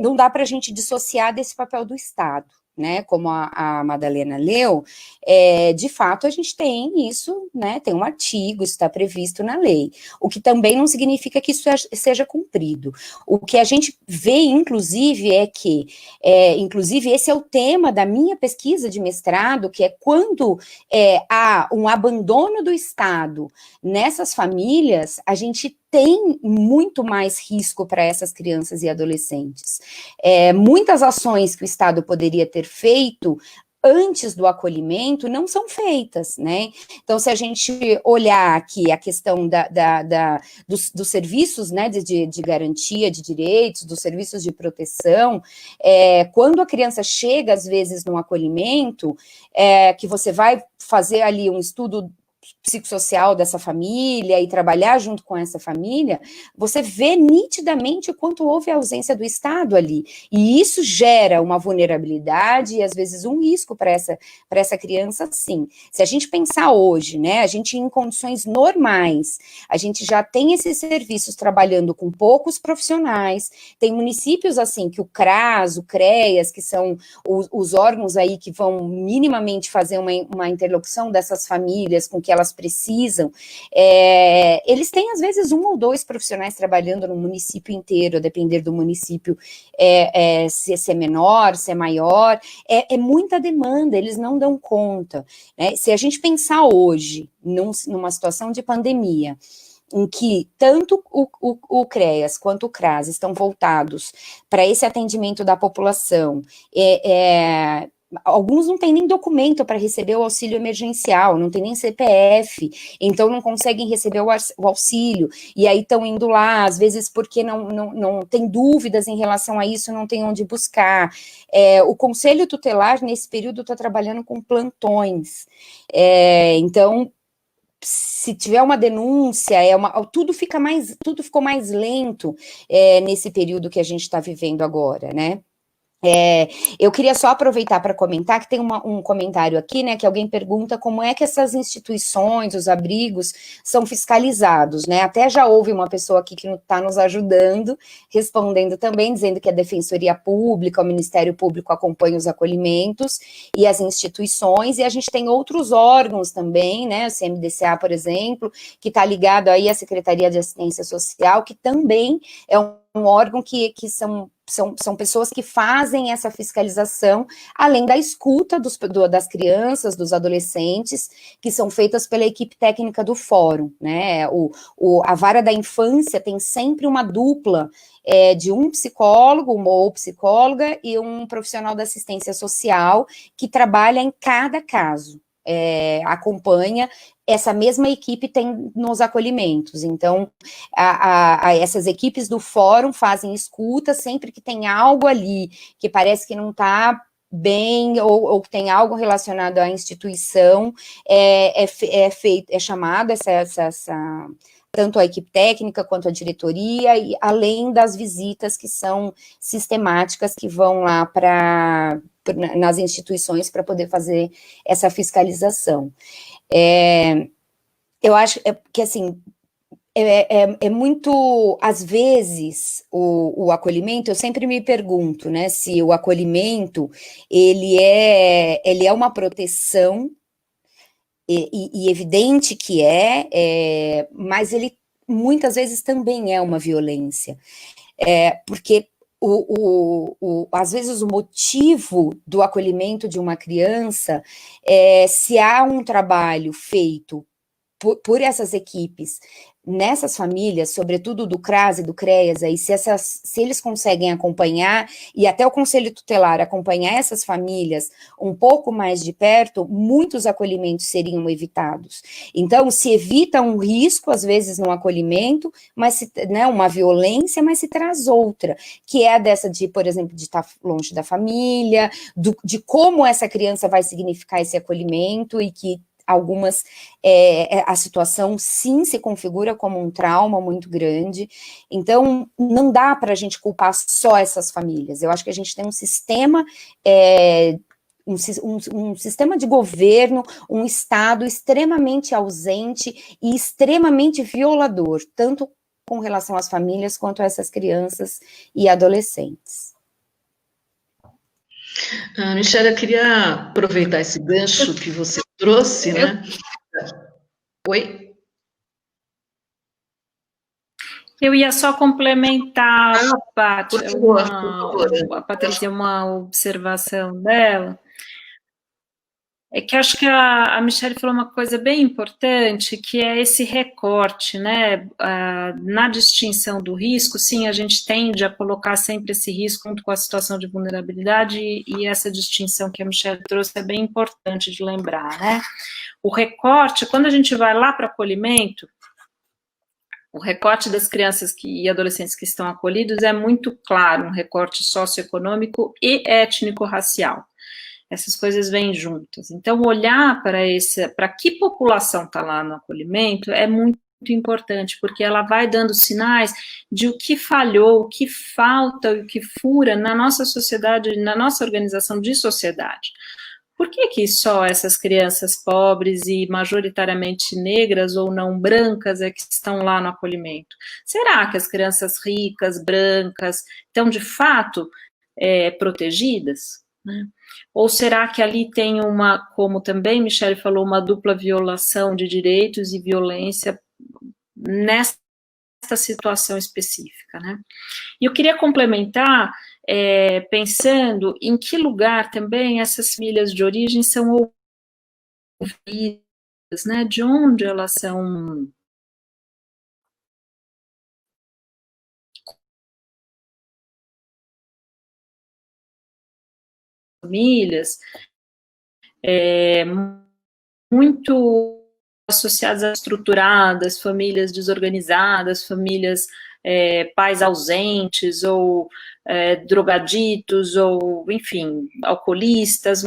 não dá para a gente dissociar desse papel do Estado, né? Como a Madalena leu, de fato a gente tem isso, né? Tem um artigo, isso está previsto na lei, o que também não significa que isso seja cumprido. O que a gente vê, inclusive, é que, inclusive, esse é o tema da minha pesquisa de mestrado, que é quando há um abandono do Estado nessas famílias, a gente tem muito mais risco para essas crianças e adolescentes. Muitas ações que o Estado poderia ter feito antes do acolhimento não são feitas, né? Então, se a gente olhar aqui a questão dos serviços, né, de garantia de direitos, dos serviços de proteção, quando a criança chega, às vezes, no acolhimento, que você vai fazer ali um estudo psicossocial dessa família e trabalhar junto com essa família, você vê nitidamente o quanto houve a ausência do Estado ali, e isso gera uma vulnerabilidade e às vezes um risco para essa criança, sim. Se a gente pensar hoje, né, a gente em condições normais, a gente já tem esses serviços trabalhando com poucos profissionais, tem municípios assim, que o CRAS, o CREAS, que são os órgãos aí que vão minimamente fazer uma interlocução dessas famílias com que elas precisam, eles têm às vezes 1 ou 2 profissionais trabalhando no município inteiro, a depender do município, se é menor, se é maior, é muita demanda, eles não dão conta, né? Se a gente pensar hoje, numa situação de pandemia, em que tanto o CREAS quanto o CRAS estão voltados para esse atendimento da população, alguns não têm nem documento para receber o auxílio emergencial, não tem nem CPF, então não conseguem receber o auxílio, e aí estão indo lá, às vezes porque não tem dúvidas em relação a isso, não tem onde buscar. O Conselho Tutelar, nesse período, está trabalhando com plantões, então, se tiver uma denúncia, tudo ficou mais lento nesse período que a gente está vivendo agora, né? Eu queria só aproveitar para comentar que tem um comentário aqui, né, que alguém pergunta como é que essas instituições, os abrigos, são fiscalizados, né? Até já houve uma pessoa aqui que está nos ajudando, respondendo também, dizendo que a Defensoria Pública, o Ministério Público acompanha os acolhimentos e as instituições, e a gente tem outros órgãos também, né, o CMDCA, por exemplo, que está ligado aí à Secretaria de Assistência Social, que também é um órgão que são pessoas que fazem essa fiscalização, além da escuta das crianças, dos adolescentes, que são feitas pela equipe técnica do fórum, né? A vara da infância tem sempre uma dupla de um psicólogo, uma ou psicóloga, e um profissional da assistência social, que trabalha em cada caso. Acompanha, essa mesma equipe tem nos acolhimentos, então essas equipes do fórum fazem escuta sempre que tem algo ali que parece que não está bem, ou tem algo relacionado à instituição, é chamado tanto a equipe técnica quanto a diretoria, e além das visitas que são sistemáticas, que vão lá nas instituições para poder fazer essa fiscalização. Eu acho que, assim, muito, às vezes, o acolhimento, eu sempre me pergunto, né, se o acolhimento, ele é uma proteção, e evidente que mas ele muitas vezes também é uma violência, porque às vezes o motivo do acolhimento de uma criança, se há um trabalho feito por essas equipes, nessas famílias, sobretudo do CRAS e do CREAS, aí, se eles conseguem acompanhar, e até o Conselho Tutelar acompanhar essas famílias um pouco mais de perto, muitos acolhimentos seriam evitados. Então, se evita um risco, às vezes, no acolhimento, né, uma violência, mas se traz outra, que é a dessa por exemplo, de estar longe da família, de como essa criança vai significar esse acolhimento, e que algumas, a situação sim se configura como um trauma muito grande, então não dá para a gente culpar só essas famílias. Eu acho que a gente tem um sistema, um sistema de governo, um Estado extremamente ausente e extremamente violador, tanto com relação às famílias quanto a essas crianças e adolescentes. Michelle, eu queria aproveitar esse gancho que você trouxe, né? Oi? Eu ia só complementar, Paty, por favor. a Patrícia, uma observação dela. é que acho que a Michelle falou uma coisa bem importante, que é esse recorte, né? Na distinção do risco, sim, a gente tende a colocar sempre esse risco junto com a situação de vulnerabilidade, e essa distinção que a Michelle trouxe é bem importante de lembrar, né? O recorte, quando a gente vai lá para acolhimento, o recorte das crianças e adolescentes que estão acolhidos é muito claro, um recorte socioeconômico e étnico-racial. Essas coisas vêm juntas. Então, olhar para que população está lá no acolhimento é muito importante, porque ela vai dando sinais de o que falhou, o que falta, o que fura na nossa sociedade, na nossa organização de sociedade. Por que só essas crianças pobres e majoritariamente negras ou não brancas é que estão lá no acolhimento? Será que as crianças ricas, brancas, estão de fato protegidas? Né? Ou será que ali tem uma, como também Michelle falou, uma dupla violação de direitos e violência nessa situação específica, né? E eu queria complementar, pensando em que lugar também essas famílias de origem são ouvidas, né? De onde elas são famílias, muito associadas a estruturadas, famílias desorganizadas, famílias pais ausentes, ou drogaditos, ou, enfim, alcoolistas,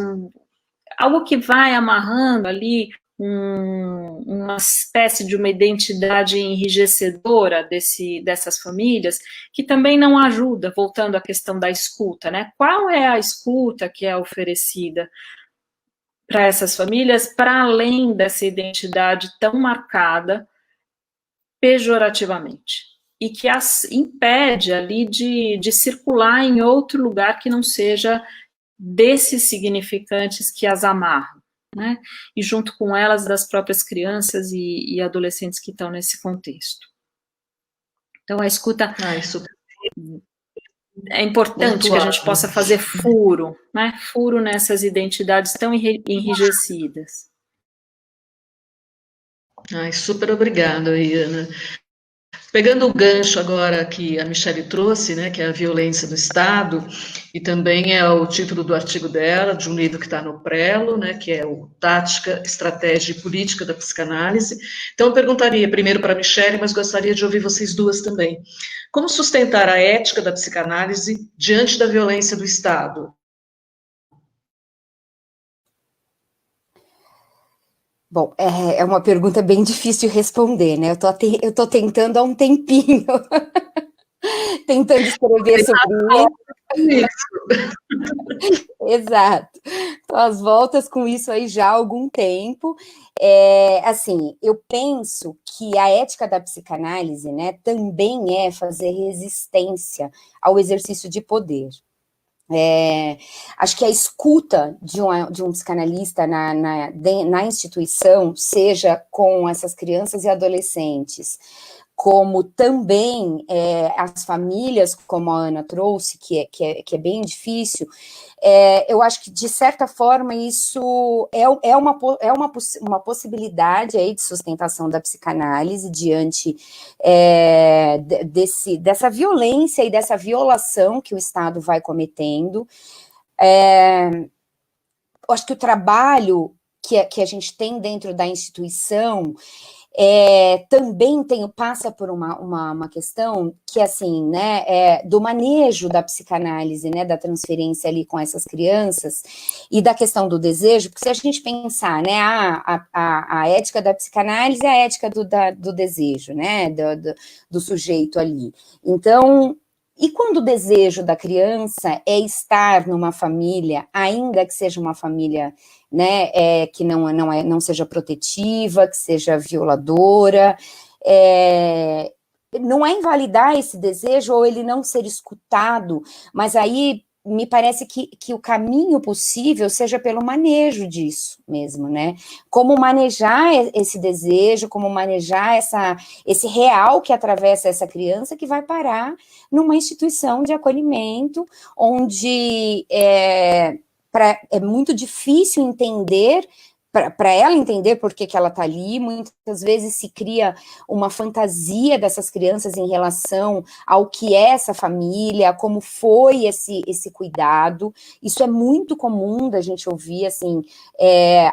algo que vai amarrando ali uma espécie de uma identidade enrijecedora dessas famílias, que também não ajuda, voltando à questão da escuta, né? Qual é a escuta que é oferecida para essas famílias, para além dessa identidade tão marcada pejorativamente, e que as impede ali de circular em outro lugar que não seja desses significantes que as amarram, né? E junto com elas das próprias crianças e adolescentes que estão nesse contexto. Então a escuta é importante que a gente possa fazer furo, né? Furo nessas identidades tão enrijecidas. Super obrigada, Iana. Pegando o gancho agora que a Michelle trouxe, né, que é a violência do Estado, e também é o título do artigo dela, de um livro que está no Prelo, né, que é o Tática, Estratégia e Política da Psicanálise. Então, eu perguntaria primeiro para a Michelle, mas gostaria de ouvir vocês duas também. Como sustentar a ética da psicanálise diante da violência do Estado? Bom, é uma pergunta bem difícil de responder, né? Eu tô tentando há um tempinho, tentando escrever sobre isso. Exato. Tô às voltas com isso aí já há algum tempo. Assim, eu penso que a ética da psicanálise, né, também é fazer resistência ao exercício de poder. Acho que a escuta de um psicanalista na instituição, seja com essas crianças e adolescentes, como também as famílias, como a Ana trouxe, que é bem difícil, eu acho que, de certa forma, isso é uma possibilidade aí de sustentação da psicanálise diante dessa violência e dessa violação que o Estado vai cometendo. Eu acho que o trabalho que a gente tem dentro da instituição também passa por uma questão que, assim, né, do manejo da psicanálise, né, da transferência ali com essas crianças, e da questão do desejo, porque se a gente pensar, né, a ética da psicanálise é a ética do desejo, né, do sujeito ali. Então, e quando o desejo da criança é estar numa família, ainda que seja uma família, né, que não seja protetiva, que seja violadora, não é invalidar esse desejo ou ele não ser escutado, mas aí me parece que o caminho possível seja pelo manejo disso mesmo, né? Como manejar esse desejo, como manejar esse real que atravessa essa criança que vai parar numa instituição de acolhimento, onde é muito difícil entender, para ela entender por que ela está ali. Muitas vezes se cria uma fantasia dessas crianças em relação ao que é essa família, como foi esse cuidado. Isso é muito comum da gente ouvir, assim,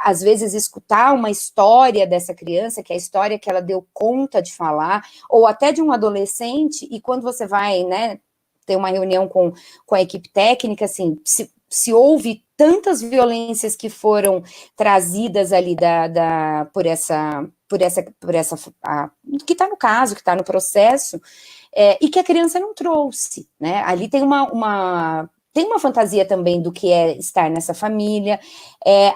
às vezes escutar uma história dessa criança, que é a história que ela deu conta de falar, ou até de um adolescente, e quando você vai, né, ter uma reunião com a equipe técnica, assim, se houve tantas violências que foram trazidas ali por essa que está no caso, que está no processo, e que a criança não trouxe, né? Ali tem uma fantasia também do que é estar nessa família.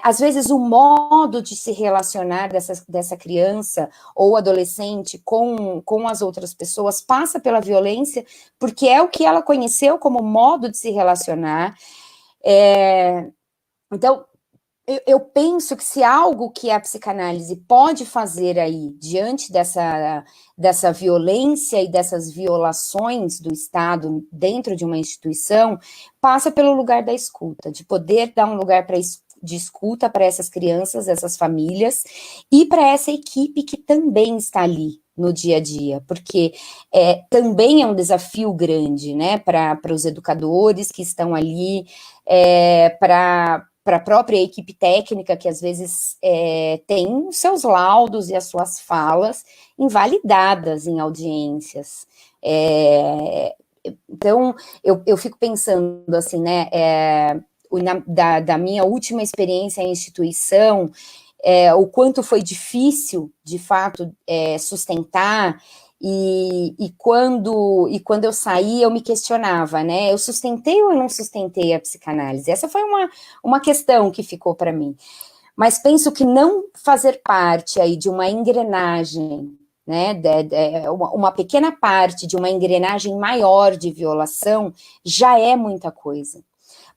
Às vezes o modo de se relacionar dessa criança ou adolescente com as outras pessoas passa pela violência, porque é o que ela conheceu como modo de se relacionar. Então, eu penso que se algo que a psicanálise pode fazer aí, diante dessa violência e dessas violações do Estado dentro de uma instituição, passa pelo lugar da escuta, de poder dar um lugar de escuta para essas crianças, essas famílias, e para essa equipe que também está ali no dia a dia, porque também é um desafio grande, né, para os educadores que estão ali, para a própria equipe técnica, que às vezes tem os seus laudos e as suas falas invalidadas em audiências. Então, eu fico pensando assim, né, da minha última experiência em instituição, o quanto foi difícil, de fato, sustentar, e quando eu saí, eu me questionava, né, eu sustentei ou eu não sustentei a psicanálise? Essa foi uma questão que ficou para mim, mas penso que não fazer parte aí de uma engrenagem, né, uma pequena parte de uma engrenagem maior de violação, já é muita coisa.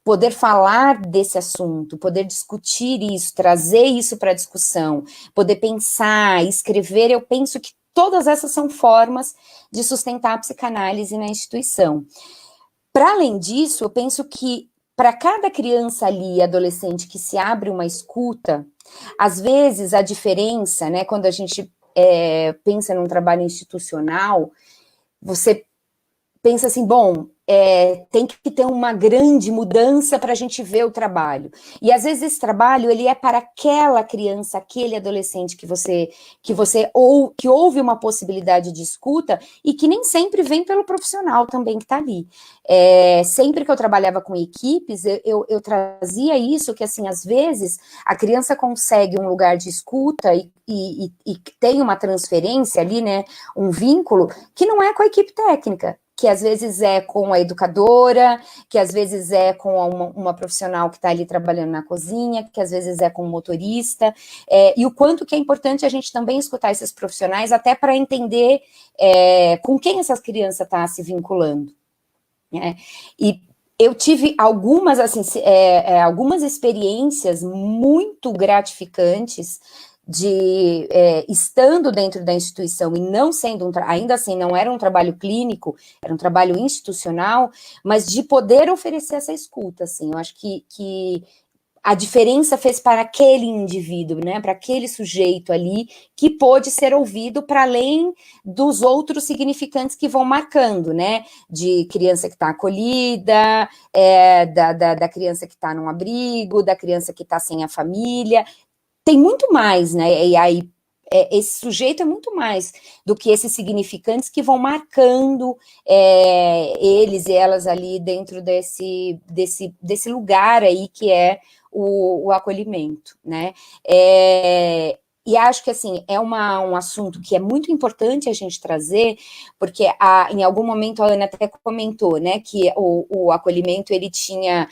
Poder falar desse assunto, poder discutir isso, trazer isso para a discussão, poder pensar, escrever, eu penso que todas essas são formas de sustentar a psicanálise na instituição. Para além disso, eu penso que para cada criança ali, adolescente, que se abre uma escuta, às vezes a diferença, né, quando a gente pensa num trabalho institucional, você pensa assim, bom, tem que ter uma grande mudança para a gente ver o trabalho. E às vezes esse trabalho, ele é para aquela criança, aquele adolescente que houve uma possibilidade de escuta e que nem sempre vem pelo profissional também que está ali. Sempre que eu trabalhava com equipes, eu trazia isso, que assim, às vezes a criança consegue um lugar de escuta e tem uma transferência ali, né, um vínculo, que não é com a equipe técnica, que às vezes é com a educadora, que às vezes é com uma profissional que está ali trabalhando na cozinha, que às vezes é com o motorista, e o quanto que é importante a gente também escutar esses profissionais, até para entender com quem essa criança está se vinculando. E eu tive algumas experiências muito gratificantes estando dentro da instituição e não sendo, ainda assim, não era um trabalho clínico, era um trabalho institucional, mas de poder oferecer essa escuta, assim, eu acho que a diferença fez para aquele indivíduo, né, para aquele sujeito ali, que pôde ser ouvido para além dos outros significantes que vão marcando, né, de criança que está acolhida, da criança que está num abrigo, da criança que está sem a família. Tem muito mais, né, e aí esse sujeito é muito mais do que esses significantes que vão marcando eles e elas ali dentro desse lugar aí que é o acolhimento, né, e acho que, assim, é um assunto que é muito importante a gente trazer, porque em algum momento a Ana até comentou, né, que o acolhimento, ele tinha,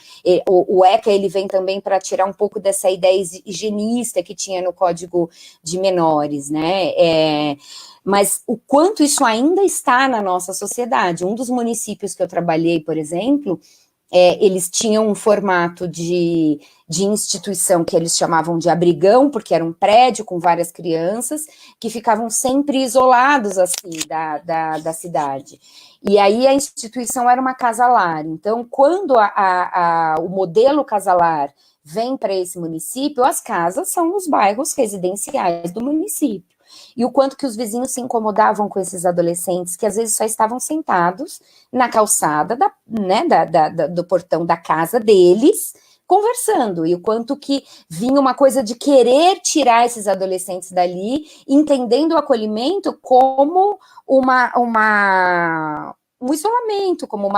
o ECA, ele vem também para tirar um pouco dessa ideia higienista que tinha no Código de Menores, né, mas o quanto isso ainda está na nossa sociedade. Um dos municípios que eu trabalhei, por exemplo, Eles tinham um formato de instituição que eles chamavam de abrigão, porque era um prédio com várias crianças que ficavam sempre isolados assim da cidade. E aí a instituição era uma casa-lar. Então, quando o modelo casa-lar vem para esse município, as casas são os bairros residenciais do município. E o quanto que os vizinhos se incomodavam com esses adolescentes que às vezes só estavam sentados na calçada do portão da casa deles, conversando, e o quanto que vinha uma coisa de querer tirar esses adolescentes dali, entendendo o acolhimento como um isolamento, como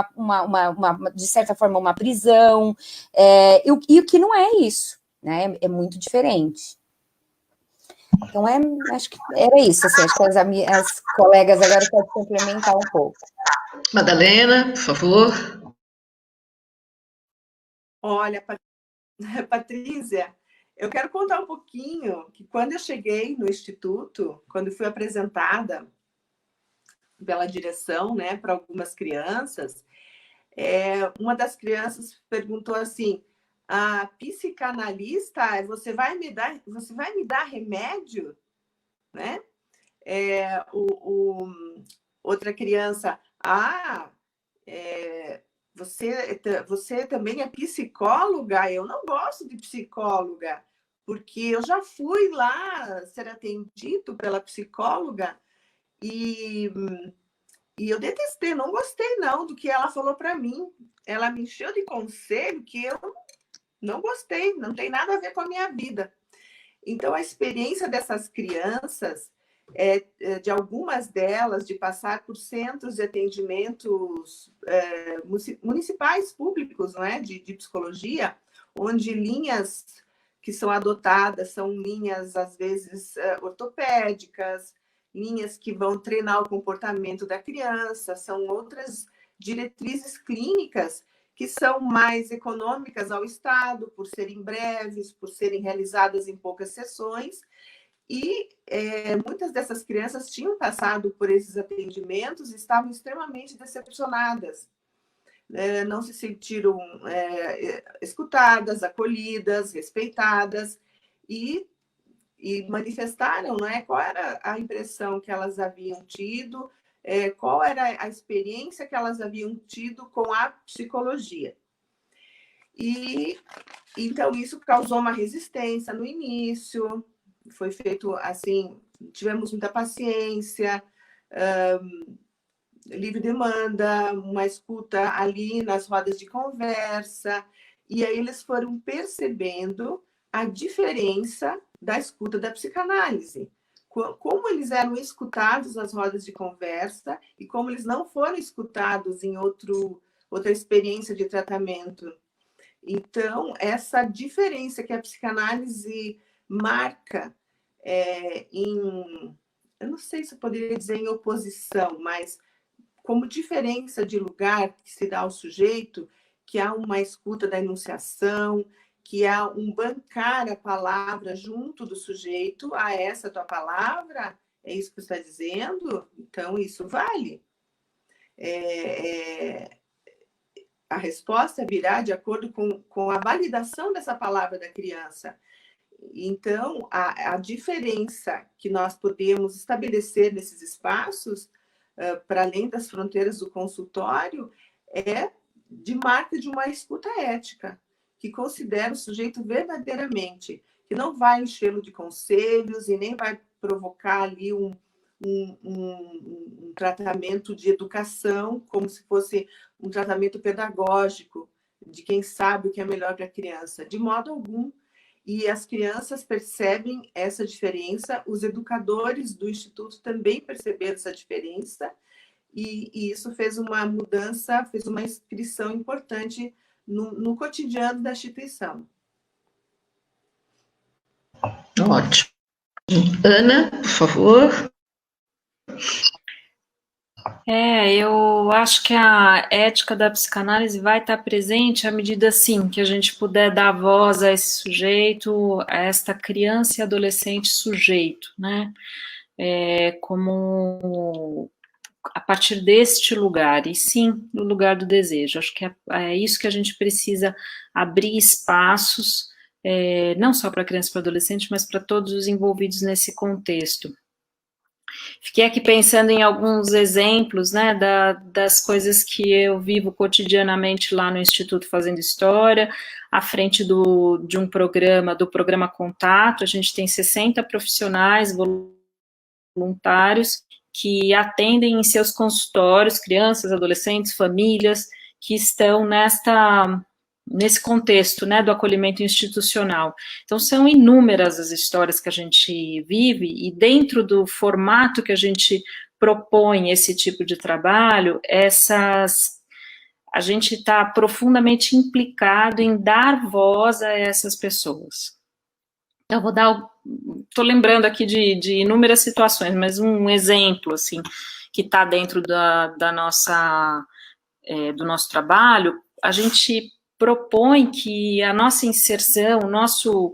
de certa forma, uma prisão, e o que não é isso, né? É muito diferente. Então, acho que era isso, assim, acho que as colegas agora podem complementar um pouco. Madalena, por favor. Olha, Patrícia, eu quero contar um pouquinho que quando eu cheguei no Instituto, quando fui apresentada pela direção, né, para algumas crianças, uma das crianças perguntou assim: a psicanalista, você vai me dar remédio, né? Outra criança, você também é psicóloga? Eu não gosto de psicóloga, porque eu já fui lá ser atendido pela psicóloga e eu detestei, não gostei não do que ela falou para mim. Ela me encheu de conselho que eu não gostei, não tem nada a ver com a minha vida. Então, a experiência dessas crianças, de algumas delas, de passar por centros de atendimentos municipais, públicos, não é? de psicologia, onde linhas que são adotadas são linhas, às vezes, ortopédicas, linhas que vão treinar o comportamento da criança, são outras diretrizes clínicas que são mais econômicas ao Estado, por serem breves, por serem realizadas em poucas sessões, e muitas dessas crianças tinham passado por esses atendimentos e estavam extremamente decepcionadas. Não se sentiram escutadas, acolhidas, respeitadas, e manifestaram, né, qual era a impressão que elas haviam tido, qual era a experiência que elas haviam tido com a psicologia. E então isso causou uma resistência no início, foi feito assim, tivemos muita paciência, livre demanda, uma escuta ali nas rodas de conversa, e aí eles foram percebendo a diferença da escuta da psicanálise, como eles eram escutados nas rodas de conversa e como eles não foram escutados em outra experiência de tratamento. Então, essa diferença que a psicanálise marca eu não sei se eu poderia dizer em oposição, mas como diferença de lugar que se dá ao sujeito, que há uma escuta da enunciação, que há um bancar a palavra junto do sujeito, essa tua palavra, é isso que você está dizendo? Então, isso vale. A resposta virá de acordo com a validação dessa palavra da criança. Então, a diferença que nós podemos estabelecer nesses espaços, para além das fronteiras do consultório, é de marca de uma escuta ética, que considera o sujeito verdadeiramente, que não vai enchê-lo de conselhos e nem vai provocar ali um tratamento de educação, como se fosse um tratamento pedagógico, de quem sabe o que é melhor para a criança, de modo algum. E as crianças percebem essa diferença, os educadores do Instituto também perceberam essa diferença, e isso fez uma mudança, fez uma inscrição importante no cotidiano da instituição. Ótimo. Ana, por favor. Eu acho que a ética da psicanálise vai estar presente à medida, assim, que a gente puder dar voz a esse sujeito, a esta criança e adolescente sujeito, né? Como a partir deste lugar, e sim, no lugar do desejo. Acho que é isso que a gente precisa abrir espaços, não só para criança e para adolescente, mas para todos os envolvidos nesse contexto. Fiquei aqui pensando em alguns exemplos, né, das coisas que eu vivo cotidianamente lá no Instituto Fazendo História, à frente de um programa, do programa Contato. A gente tem 60 profissionais voluntários que atendem em seus consultórios crianças, adolescentes, famílias que estão nesse contexto, né, do acolhimento institucional. Então, são inúmeras as histórias que a gente vive, e dentro do formato que a gente propõe esse tipo de trabalho, a gente está profundamente implicado em dar voz a essas pessoas. Eu estou lembrando aqui de inúmeras situações, mas um exemplo, assim, que está dentro do nosso trabalho, a gente propõe que a nossa inserção, o nosso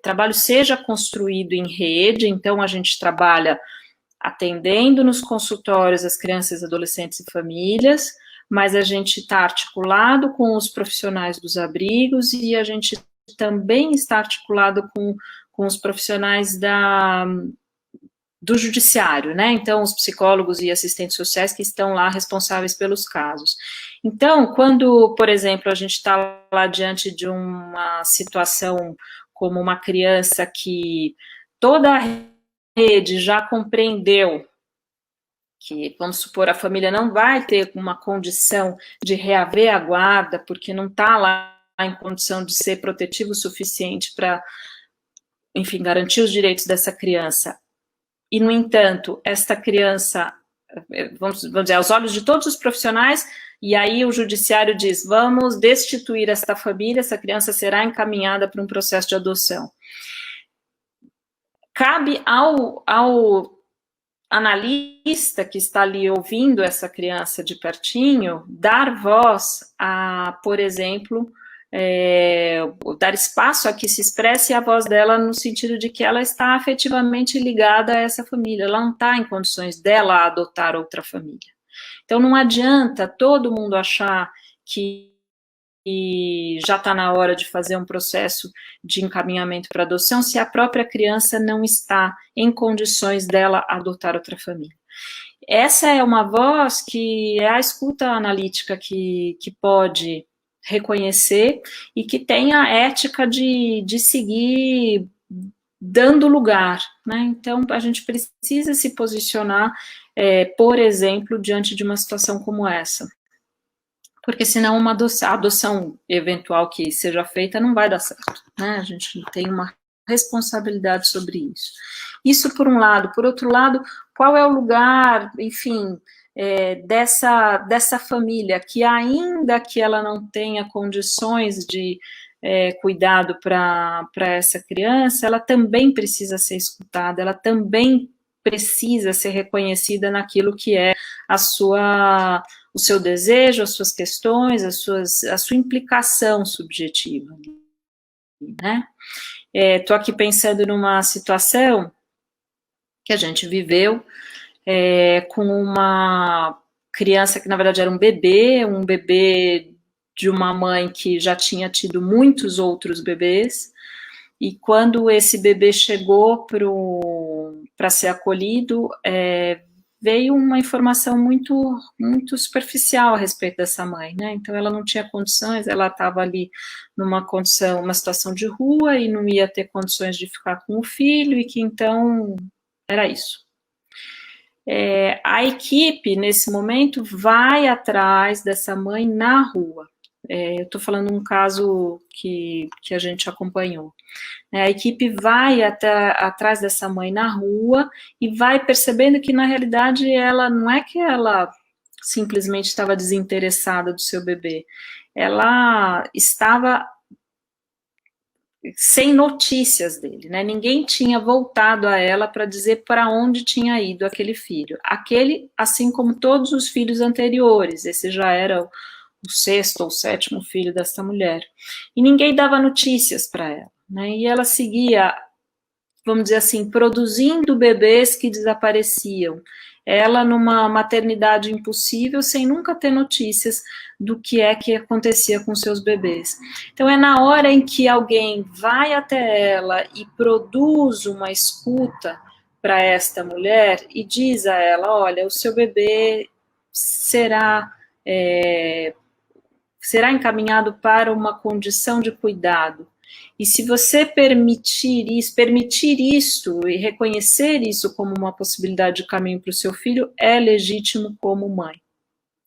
trabalho seja construído em rede. Então a gente trabalha atendendo nos consultórios as crianças, adolescentes e famílias, mas a gente está articulado com os profissionais dos abrigos, e a gente também está articulado com os profissionais do judiciário, né? Então, os psicólogos e assistentes sociais que estão lá responsáveis pelos casos. Então, quando, por exemplo, a gente está lá diante de uma situação como uma criança que toda a rede já compreendeu que, vamos supor, a família não vai ter uma condição de reaver a guarda, porque não está lá em condição de ser protetivo o suficiente para, enfim, garantir os direitos dessa criança. E, no entanto, esta criança, vamos dizer, aos olhos de todos os profissionais, e aí o judiciário diz, vamos destituir esta família, essa criança será encaminhada para um processo de adoção. Cabe ao analista que está ali ouvindo essa criança de pertinho, dar voz a, por exemplo, dar espaço a que se expresse a voz dela, no sentido de que ela está afetivamente ligada a essa família, ela não está em condições dela adotar outra família. Então não adianta todo mundo achar que já está na hora de fazer um processo de encaminhamento para adoção se a própria criança não está em condições dela adotar outra família. Essa é uma voz que é a escuta analítica que pode reconhecer e que tem a ética de seguir dando lugar, né? Então, a gente precisa se posicionar, por exemplo, diante de uma situação como essa. Porque senão a adoção eventual que seja feita não vai dar certo, né? A gente tem uma responsabilidade sobre isso. Isso por um lado. Por outro lado, qual é o lugar, enfim, dessa família que, ainda que ela não tenha condições de cuidado para essa criança, ela também precisa ser escutada, ela também precisa ser reconhecida naquilo que é o seu desejo, as suas questões, a sua implicação subjetiva, né? Estou aqui pensando numa situação que a gente viveu com uma criança que, na verdade, era um bebê de uma mãe que já tinha tido muitos outros bebês, e quando esse bebê chegou para ser acolhido, veio uma informação muito, muito superficial a respeito dessa mãe, né? Então ela não tinha condições, ela estava ali uma situação de rua e não ia ter condições de ficar com o filho, e que então era isso. A equipe, nesse momento, vai atrás dessa mãe na rua. Eu estou falando um caso que a gente acompanhou. A equipe vai atrás dessa mãe na rua e vai percebendo que, na realidade, ela não é que ela simplesmente estava desinteressada do seu bebê, ela estava sem notícias dele, né? Ninguém tinha voltado a ela para dizer para onde tinha ido aquele filho. Aquele, assim como todos os filhos anteriores, esse já era o 6º ou 7º filho dessa mulher. E ninguém dava notícias para ela, né? E ela seguia, vamos dizer assim, produzindo bebês que desapareciam. ela numa maternidade impossível, sem nunca ter notícias do que é que acontecia com seus bebês. Então, é na hora em que alguém vai até ela e produz uma escuta para esta mulher e diz a ela, olha, o seu bebê será encaminhado para uma condição de cuidado. E se você permitir isso e reconhecer isso como uma possibilidade de caminho para o seu filho, é legítimo como mãe,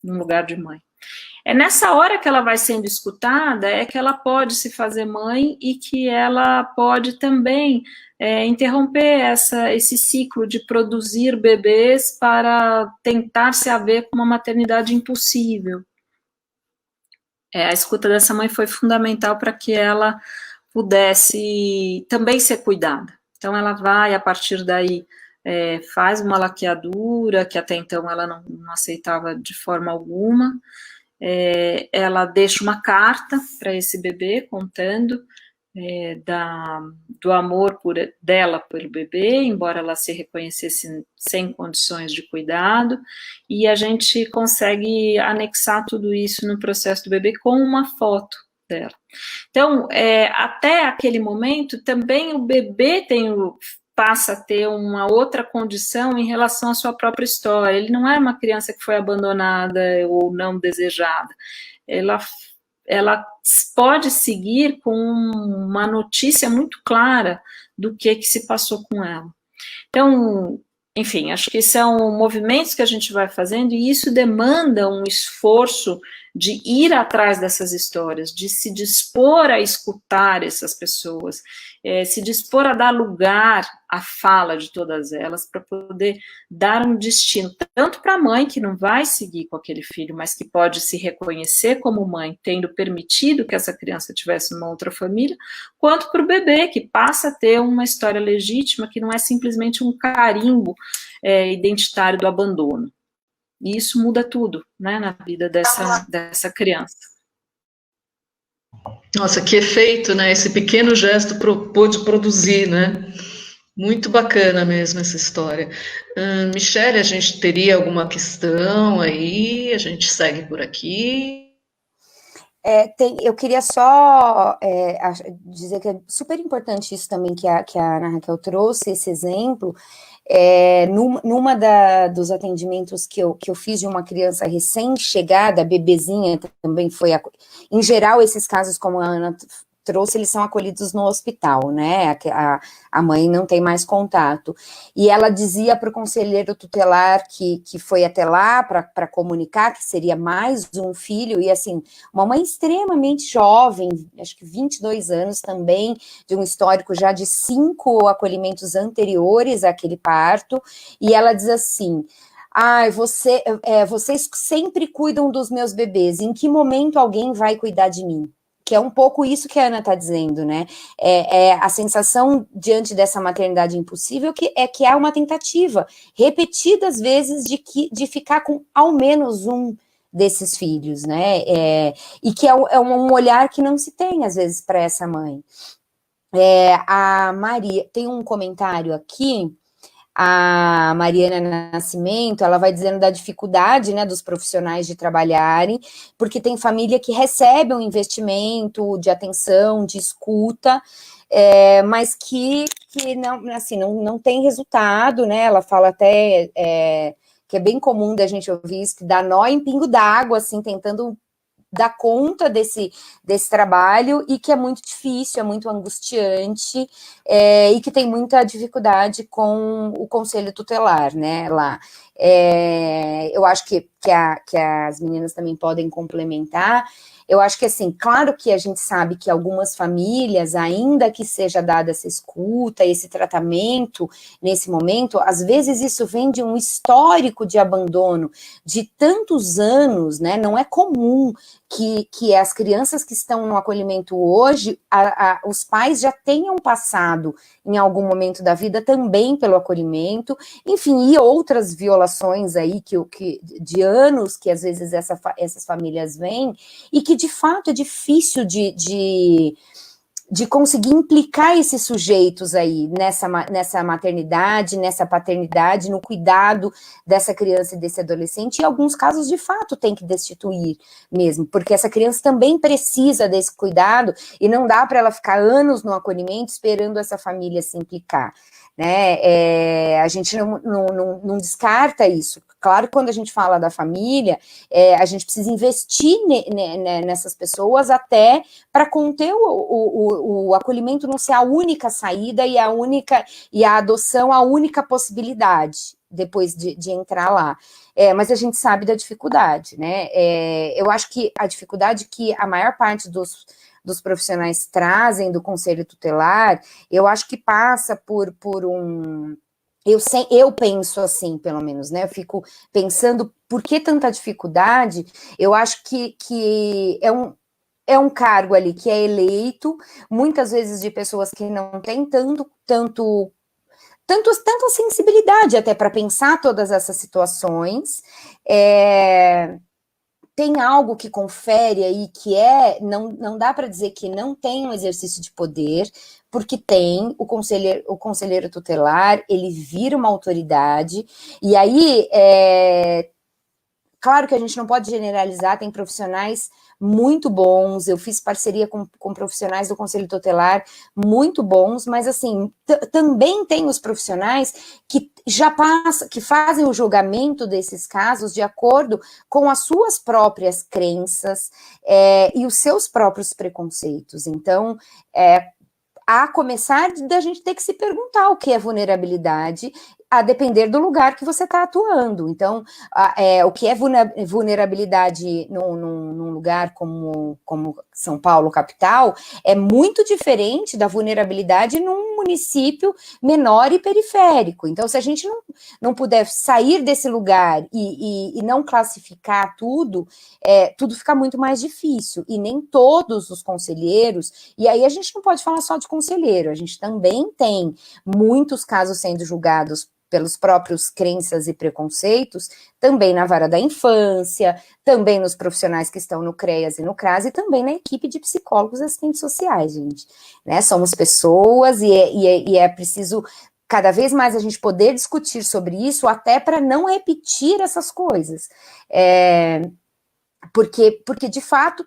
no lugar de mãe. É nessa hora que ela vai sendo escutada, é que ela pode se fazer mãe e que ela pode também interromper esse ciclo de produzir bebês para tentar se haver com uma maternidade impossível. A escuta dessa mãe foi fundamental para que ela pudesse também ser cuidada. Então, ela vai, a partir daí, faz uma laqueadura, que até então ela não aceitava de forma alguma. Ela deixa uma carta para esse bebê, contando do amor dela pelo bebê, embora ela se reconhecesse sem condições de cuidado, e a gente consegue anexar tudo isso no processo do bebê com uma foto dela. Então, até aquele momento, também o bebê passa a ter uma outra condição em relação à sua própria história. Ele não é uma criança que foi abandonada ou não desejada. Ela pode seguir com uma notícia muito clara do que se passou com ela. Então, enfim, acho que são movimentos que a gente vai fazendo e isso demanda um esforço de ir atrás dessas histórias, de se dispor a escutar essas pessoas, se dispor a dar lugar à fala de todas elas, para poder dar um destino, tanto para a mãe, que não vai seguir com aquele filho, mas que pode se reconhecer como mãe, tendo permitido que essa criança tivesse uma outra família, quanto para o bebê, que passa a ter uma história legítima, que não é simplesmente um carimbo identitário do abandono. E isso muda tudo, né, na vida dessa criança. Nossa, que efeito, né? Esse pequeno gesto pôde produzir, né? Muito bacana mesmo essa história. Michele, a gente teria alguma questão aí? A gente segue por aqui. Eu queria só dizer que é super importante isso também que a Ana Raquel trouxe, esse exemplo. Numa dos atendimentos que eu fiz de uma criança recém-chegada, bebezinha também foi, em geral, esses casos, como a Ana trouxe, eles são acolhidos no hospital, né, a mãe não tem mais contato, e ela dizia para o conselheiro tutelar que foi até lá para comunicar que seria mais um filho, e assim, uma mãe extremamente jovem, acho que 22 anos também, de um histórico já de 5 acolhimentos anteriores àquele parto, e ela diz assim: vocês sempre cuidam dos meus bebês, em que momento alguém vai cuidar de mim? Que é um pouco isso que a Ana está dizendo, né? A sensação diante dessa maternidade impossível que há uma tentativa, repetidas vezes, de ficar com ao menos um desses filhos, né? E que é um olhar que não se tem, às vezes, para essa mãe. A Maria, tem um comentário aqui. A Mariana Nascimento, ela vai dizendo da dificuldade, né, dos profissionais de trabalharem, porque tem família que recebe um investimento de atenção, de escuta, mas que não, assim, não tem resultado, né? Ela fala até que é bem comum da gente ouvir isso, que dá nó em pingo d'água, assim, tentando dar conta desse trabalho, e que é muito difícil, é muito angustiante, e que tem muita dificuldade com o conselho tutelar, né, lá. Eu acho que as meninas também podem complementar. Eu acho que, assim, claro que a gente sabe que algumas famílias, ainda que seja dada essa escuta, esse tratamento nesse momento, às vezes isso vem de um histórico de abandono de tantos anos, né? Não é comum que as crianças que estão no acolhimento hoje, os pais já tenham passado em algum momento da vida também pelo acolhimento, enfim, e outras violações aí de anos que às vezes essas famílias vêm, e que de fato é difícil de de conseguir implicar esses sujeitos aí nessa maternidade, nessa paternidade, no cuidado dessa criança e desse adolescente, e em alguns casos, de fato, tem que destituir mesmo, porque essa criança também precisa desse cuidado, e não dá para ela ficar anos no acolhimento esperando essa família se implicar, né? A gente não descarta isso. Claro que quando a gente fala da família, a gente precisa investir nessas pessoas até para conter o acolhimento não ser a única saída e a adoção a única possibilidade depois de entrar lá. Mas a gente sabe da dificuldade, né? Eu acho que a dificuldade que a maior parte dos profissionais trazem do conselho tutelar, eu acho que passa por um... Eu penso assim, pelo menos, né? Eu fico pensando por que tanta dificuldade. Eu acho que é um cargo ali que é eleito, muitas vezes de pessoas que não têm tanta sensibilidade até para pensar todas essas situações. Tem algo que confere aí que não dá para dizer que não tem um exercício de poder, porque tem o conselheiro tutelar, ele vira uma autoridade, e aí, claro que a gente não pode generalizar, tem profissionais muito bons, eu fiz parceria com profissionais do Conselho Tutelar muito bons, mas assim, também tem os profissionais que que fazem o julgamento desses casos de acordo com as suas próprias crenças e os seus próprios preconceitos. Então, a começar da gente ter que se perguntar o que é vulnerabilidade, a depender do lugar que você está atuando. Então, o que é vulnerabilidade num lugar como São Paulo, capital, é muito diferente da vulnerabilidade num município menor e periférico. Então, se a gente não puder sair desse lugar e não classificar tudo, tudo fica muito mais difícil. E nem todos os conselheiros, e aí a gente não pode falar só de conselheiro, a gente também tem muitos casos sendo julgados pelos próprios crenças e preconceitos, também na vara da infância, também nos profissionais que estão no CREAS e no CRAS, e também na equipe de psicólogos e assistentes sociais, gente. Né? Somos pessoas e é preciso cada vez mais a gente poder discutir sobre isso, até para não repetir essas coisas. Porque, de fato,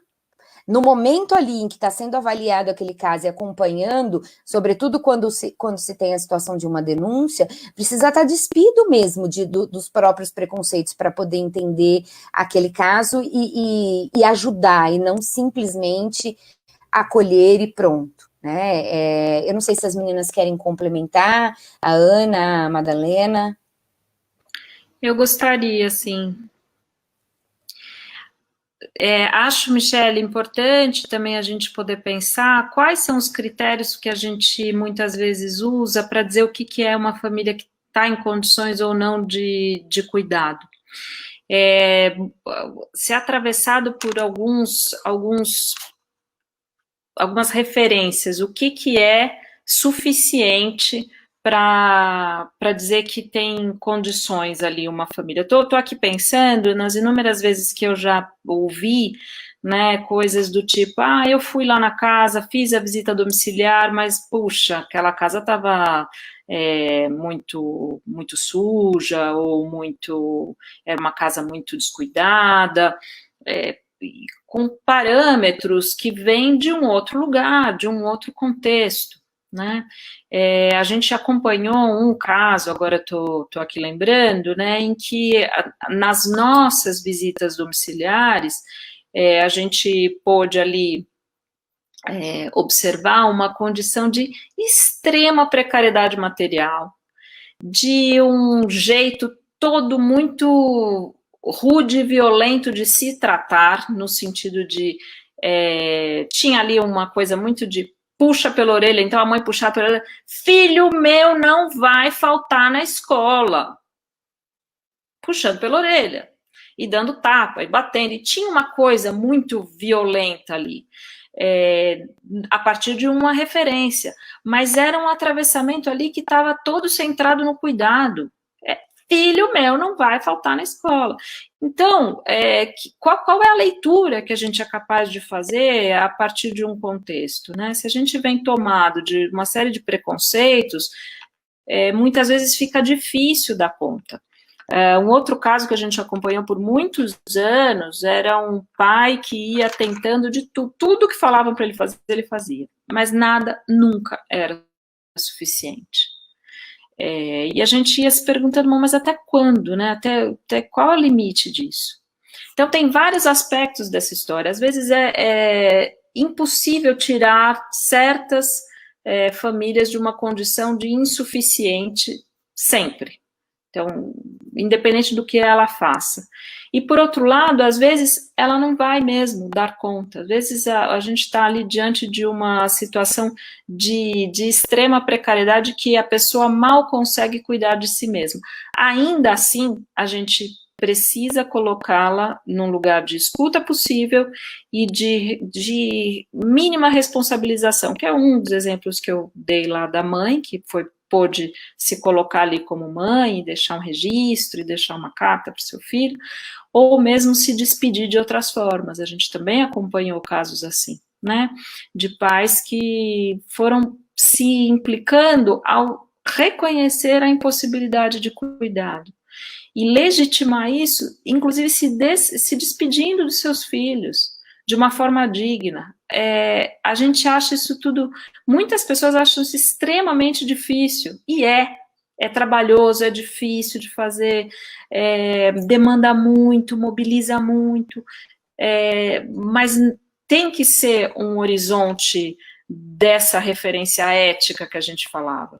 no momento ali em que está sendo avaliado aquele caso e acompanhando, sobretudo quando se tem a situação de uma denúncia, precisa estar despido mesmo dos próprios preconceitos para poder entender aquele caso e ajudar, e não simplesmente acolher e pronto. Né? Eu não sei se as meninas querem complementar, a Ana, a Madalena. Eu gostaria, sim. Acho, Michele, importante também a gente poder pensar quais são os critérios que a gente muitas vezes usa para dizer o que é uma família que está em condições ou não de cuidado. Se atravessado por algumas referências, o que é suficiente para dizer que tem condições ali uma família. Estou aqui pensando nas inúmeras vezes que eu já ouvi, né, coisas do tipo, eu fui lá na casa, fiz a visita domiciliar, mas, puxa, aquela casa estava muito suja, ou era uma casa muito descuidada, com parâmetros que vêm de um outro lugar, de um outro contexto. Né? A gente acompanhou um caso, agora estou aqui lembrando, né, em que nas nossas visitas domiciliares, a gente pôde ali observar uma condição de extrema precariedade material, de um jeito todo muito rude e violento de se tratar, no sentido de tinha ali uma coisa muito de puxa pela orelha, então a mãe puxava pela orelha, filho meu não vai faltar na escola, puxando pela orelha, e dando tapa, e batendo, e tinha uma coisa muito violenta ali, a partir de uma referência, mas era um atravessamento ali que estava todo centrado no cuidado, filho meu não vai faltar na escola. Então, qual é a leitura que a gente é capaz de fazer a partir de um contexto, né? Se a gente vem tomado de uma série de preconceitos, muitas vezes fica difícil dar conta. Um outro caso que a gente acompanhou por muitos anos era um pai que ia tentando de tudo que falavam para ele fazia, mas nada nunca era suficiente. E a gente ia se perguntando, mas até quando, né? Até qual é o limite disso? Então, tem vários aspectos dessa história. Às vezes é impossível tirar certas famílias de uma condição de insuficiente sempre. Então, independente do que ela faça. E, por outro lado, às vezes, ela não vai mesmo dar conta. Às vezes, a gente está ali diante de uma situação de extrema precariedade que a pessoa mal consegue cuidar de si mesma. Ainda assim, a gente precisa colocá-la num lugar de escuta possível e de mínima responsabilização, que é um dos exemplos que eu dei lá da mãe, que pôde se colocar ali como mãe, e deixar um registro, e deixar uma carta para o seu filho, ou mesmo se despedir de outras formas. A gente também acompanhou casos assim, né, de pais que foram se implicando ao reconhecer a impossibilidade de cuidado, e legitimar isso, inclusive se despedindo dos seus filhos, de uma forma digna. A gente acha isso tudo, muitas pessoas acham isso extremamente difícil, e é trabalhoso, é difícil de fazer, demanda muito, mobiliza muito, mas tem que ser um horizonte dessa referência ética que a gente falava,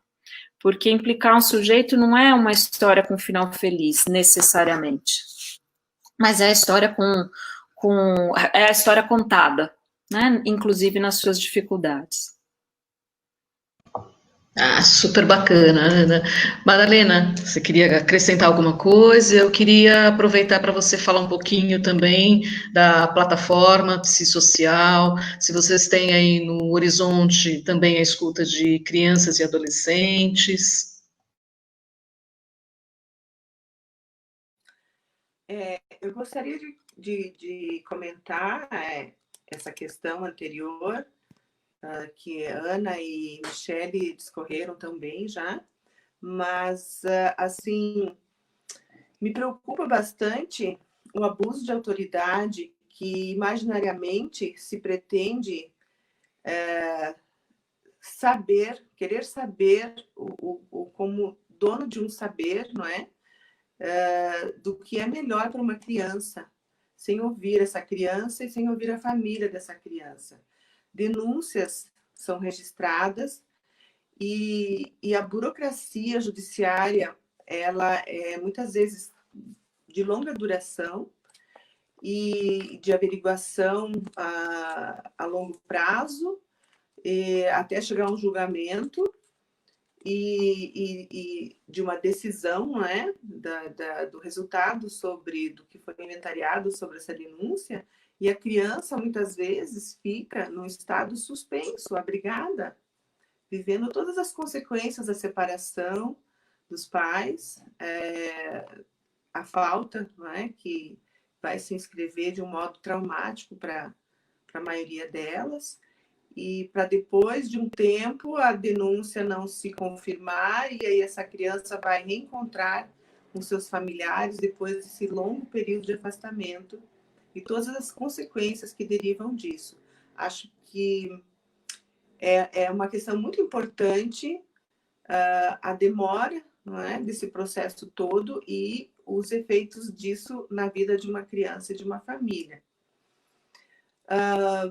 porque implicar um sujeito não é uma história com final feliz, necessariamente, mas é a história é a história contada, né? Inclusive nas suas dificuldades. Super bacana, Ana. Madalena, você queria acrescentar alguma coisa? Eu queria aproveitar para você falar um pouquinho também da plataforma psissocial, se vocês têm aí no horizonte também a escuta de crianças e adolescentes. Eu gostaria de comentar essa questão anterior, que Ana e Michele discorreram também já, mas, assim, me preocupa bastante o abuso de autoridade que imaginariamente se pretende querer saber, como dono de um saber, não é? Do que é melhor para uma criança, sem ouvir essa criança e sem ouvir a família dessa criança. Denúncias são registradas e a burocracia judiciária, ela é muitas vezes de longa duração e de averiguação a longo prazo, até chegar a um julgamento e de uma decisão, não é? Do resultado do que foi inventariado sobre essa denúncia, e a criança muitas vezes fica num estado suspenso, abrigada, vivendo todas as consequências da separação dos pais, a falta, não é? Que vai se inscrever de um modo traumático para a maioria delas, e para depois de um tempo a denúncia não se confirmar, e aí essa criança vai reencontrar com seus familiares depois desse longo período de afastamento e todas as consequências que derivam disso. Acho que é uma questão muito importante a demora, não é, desse processo todo e os efeitos disso na vida de uma criança e de uma família.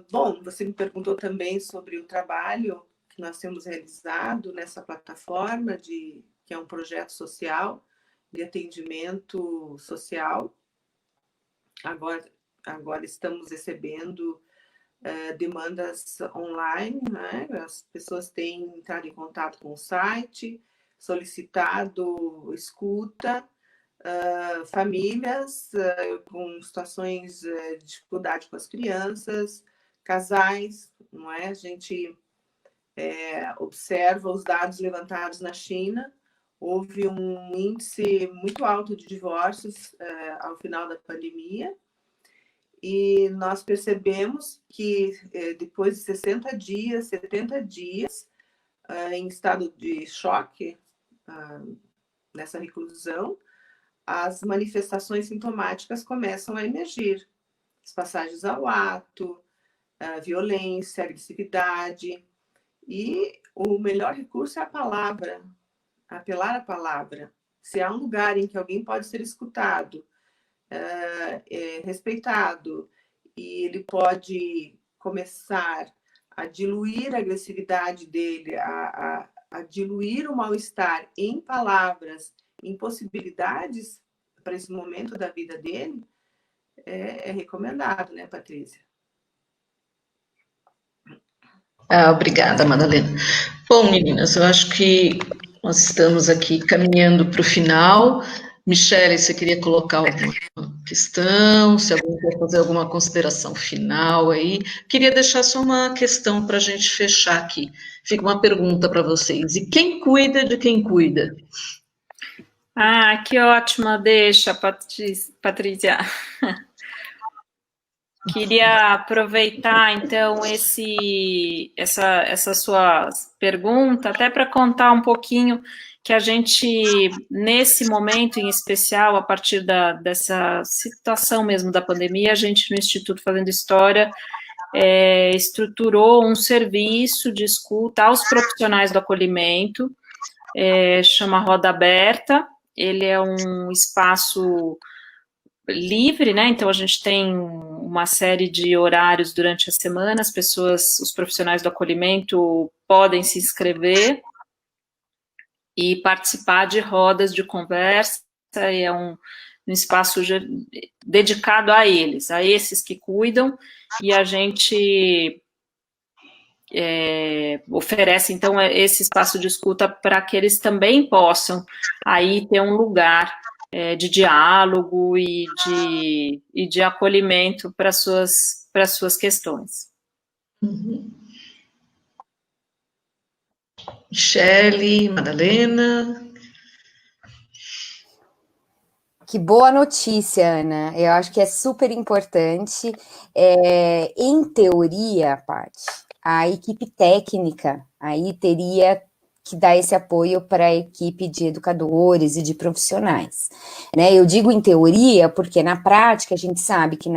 Bom, você me perguntou também sobre o trabalho que nós temos realizado nessa plataforma, que é um projeto social de atendimento social. Agora estamos recebendo demandas online, né? As pessoas têm entrado em contato com o site, solicitado escuta, famílias com situações de dificuldade com as crianças, casais, não é? A gente observa os dados levantados na China, houve um índice muito alto de divórcios ao final da pandemia, e nós percebemos que depois de 60 dias, 70 dias, em estado de choque, nessa reclusão, as manifestações sintomáticas começam a emergir. As passagens ao ato, a violência, a agressividade. E o melhor recurso é a palavra, apelar à palavra. Se há um lugar em que alguém pode ser escutado, respeitado, e ele pode começar a diluir a agressividade dele, a diluir o mal-estar em palavras, em possibilidades para esse momento da vida dele, é recomendado, né, Patrícia? Obrigada, Madalena. Bom, meninas, eu acho que nós estamos aqui caminhando para o final. Michele, você queria colocar alguma questão? Se alguém quer fazer alguma consideração final aí? Queria deixar só uma questão para a gente fechar aqui. Fica uma pergunta para vocês. E quem cuida de quem cuida? Que ótima deixa, Patrícia. Queria aproveitar, então, essa sua pergunta, até para contar um pouquinho que a gente, nesse momento em especial, a partir dessa situação mesmo da pandemia, a gente, no Instituto Fazendo História, estruturou um serviço de escuta aos profissionais do acolhimento, chama Roda Aberta. Ele é um espaço livre, né? Então a gente tem uma série de horários durante a semana, os profissionais do acolhimento podem se inscrever e participar de rodas de conversa, e é um espaço dedicado a eles, a esses que cuidam, e a gente oferece, então, esse espaço de escuta para que eles também possam aí ter um lugar de diálogo e de acolhimento para suas questões. Uhum. Michele, Madalena. Que boa notícia, Ana. Eu acho que é super importante. Em teoria, Paty, a equipe técnica aí teria que dar esse apoio para a equipe de educadores e de profissionais, né? Eu digo em teoria porque na prática a gente sabe que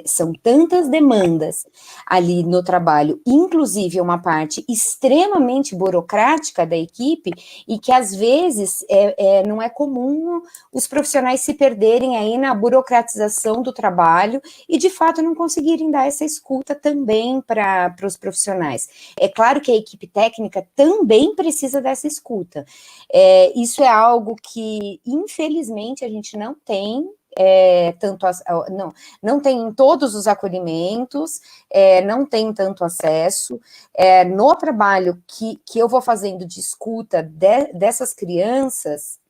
são tantas demandas ali no trabalho, inclusive uma parte extremamente burocrática da equipe, e que às vezes não é comum os profissionais se perderem aí na burocratização do trabalho e de fato não conseguirem dar essa escuta também para os profissionais. É claro que a equipe técnica também precisa dessa escuta. Isso é algo que, infelizmente, a gente não tem, não tem em todos os acolhimentos, não tem tanto acesso. No trabalho que eu vou fazendo de escuta dessas crianças,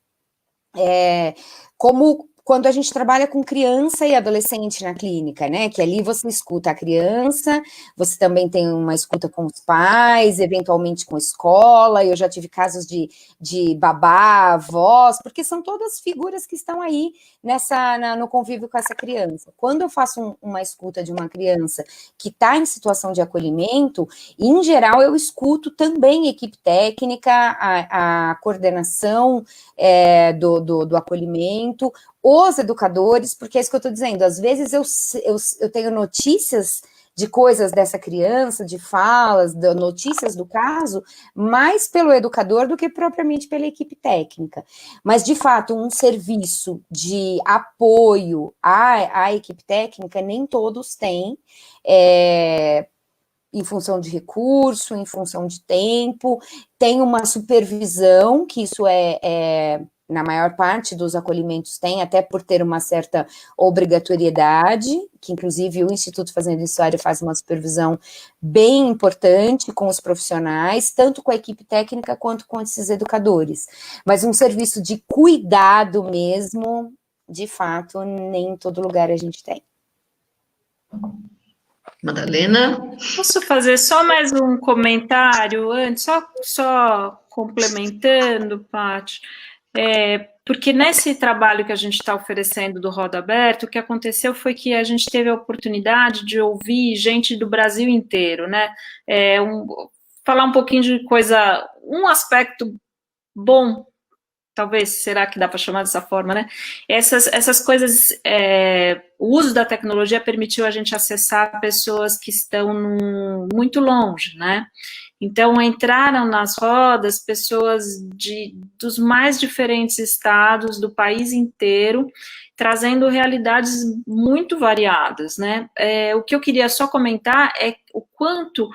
como quando a gente trabalha com criança e adolescente na clínica, né, que ali você escuta a criança, você também tem uma escuta com os pais, eventualmente com a escola. Eu já tive casos de babá, avós, porque são todas figuras que estão aí no convívio com essa criança. Quando eu faço uma escuta de uma criança que está em situação de acolhimento, em geral eu escuto também a equipe técnica, a coordenação do acolhimento, os educadores, porque é isso que eu estou dizendo, às vezes eu tenho notícias de coisas dessa criança, de falas, de notícias do caso, mais pelo educador do que propriamente pela equipe técnica. Mas, de fato, um serviço de apoio à equipe técnica, nem todos têm, em função de recurso, em função de tempo, tem uma supervisão, que isso na maior parte dos acolhimentos tem, até por ter uma certa obrigatoriedade, que inclusive o Instituto Fazendo História faz uma supervisão bem importante com os profissionais, tanto com a equipe técnica quanto com esses educadores. Mas um serviço de cuidado mesmo, de fato, nem em todo lugar a gente tem. Madalena? Posso fazer só mais um comentário antes? Só complementando, Paty, porque nesse trabalho que a gente está oferecendo do Roda Aberta, o que aconteceu foi que a gente teve a oportunidade de ouvir gente do Brasil inteiro, né? Falar um pouquinho de coisa, um aspecto bom, talvez, será que dá para chamar dessa forma, né? Essas coisas, o uso da tecnologia permitiu a gente acessar pessoas que estão muito longe, né? Então, entraram nas rodas pessoas dos mais diferentes estados do país inteiro, trazendo realidades muito variadas, né? O que eu queria só comentar é o quanto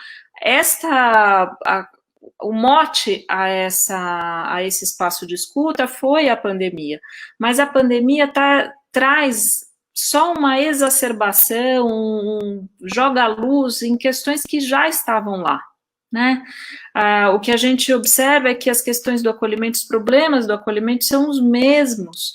o mote a esse espaço de escuta foi a pandemia, mas a pandemia traz só uma exacerbação, joga a luz em questões que já estavam lá, né? O que a gente observa é que as questões do acolhimento, os problemas do acolhimento são os mesmos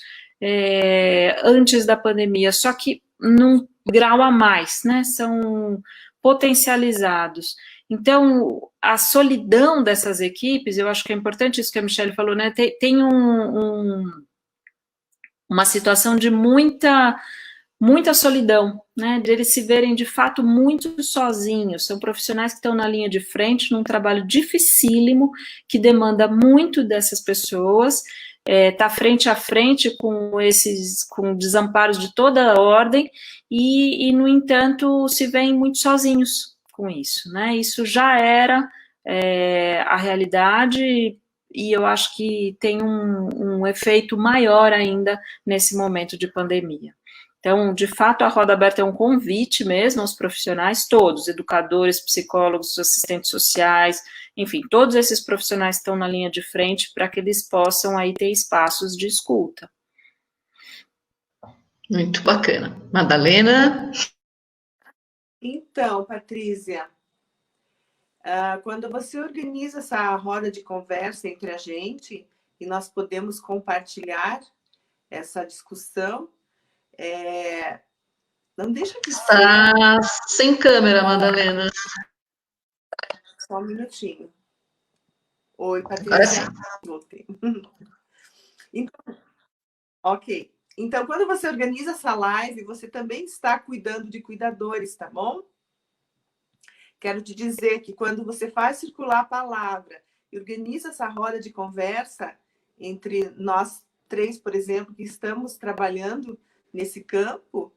antes da pandemia, só que num grau a mais, né? São potencializados. Então, a solidão dessas equipes, eu acho que é importante isso que a Michelle falou, né? Tem uma situação de muita solidão, né, de eles se verem de fato muito sozinhos, são profissionais que estão na linha de frente, num trabalho dificílimo, que demanda muito dessas pessoas, tá frente a frente com desamparos de toda a ordem, e no entanto, se veem muito sozinhos com isso, né, isso já era a realidade, e eu acho que tem um efeito maior ainda nesse momento de pandemia. Então, de fato, a Roda Aberta é um convite mesmo aos profissionais todos, educadores, psicólogos, assistentes sociais, enfim, todos esses profissionais estão na linha de frente para que eles possam aí ter espaços de escuta. Muito bacana. Madalena? Então, Patrícia, quando você organiza essa roda de conversa entre a gente e nós podemos compartilhar essa discussão, não deixa de ser... Está sem câmera, Madalena. Só um minutinho. Oi, Agora sim. Patrícia. Voltei. Então, ok. Então, quando você organiza essa live, você também está cuidando de cuidadores, tá bom? Quero te dizer que quando você faz circular a palavra e organiza essa roda de conversa entre nós três, por exemplo, que estamos trabalhando nesse campo,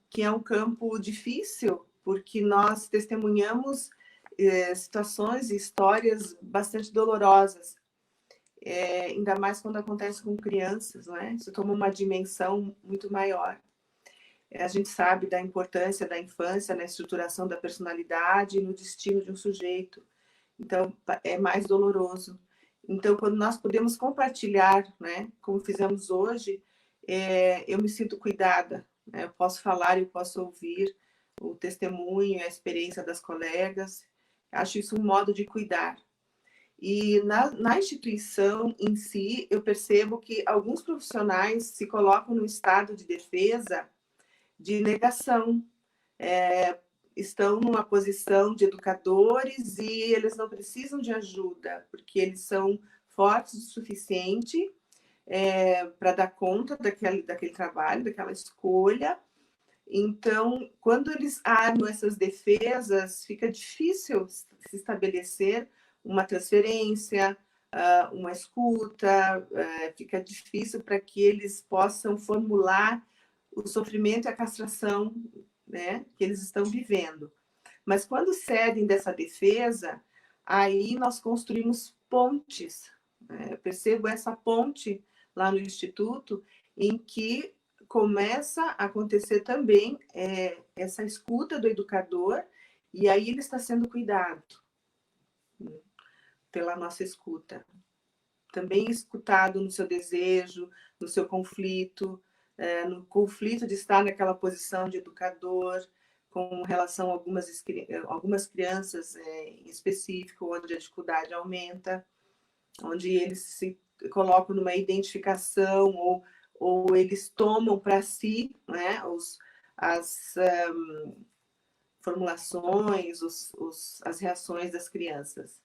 que é um campo difícil, porque nós testemunhamos situações e histórias bastante dolorosas, ainda mais quando acontece com crianças, não é? Isso toma uma dimensão muito maior. A gente sabe da importância da infância na estruturação da personalidade e no destino de um sujeito. Então, é mais doloroso. Então, quando nós podemos compartilhar, né, como fizemos hoje, eu me sinto cuidada. Né? Eu posso falar, eu posso ouvir o testemunho, a experiência das colegas. Acho isso um modo de cuidar. E na instituição em si, eu percebo que alguns profissionais se colocam no estado de defesa, de negação, estão numa posição de educadores e eles não precisam de ajuda, porque eles são fortes o suficiente para dar conta daquele trabalho, daquela escolha. Então, quando eles armam essas defesas, fica difícil se estabelecer uma transferência, uma escuta, fica difícil para que eles possam formular o sofrimento e a castração, né, que eles estão vivendo. Mas quando cedem dessa defesa, aí nós construímos pontes. Né? Eu percebo essa ponte lá no Instituto, em que começa a acontecer também essa escuta do educador, e aí ele está sendo cuidado pela nossa escuta. Também escutado no seu desejo, no seu conflito, no conflito de estar naquela posição de educador, com relação a algumas crianças em específico, onde a dificuldade aumenta, onde eles se colocam numa identificação ou eles tomam para si, né, as formulações, as reações das crianças.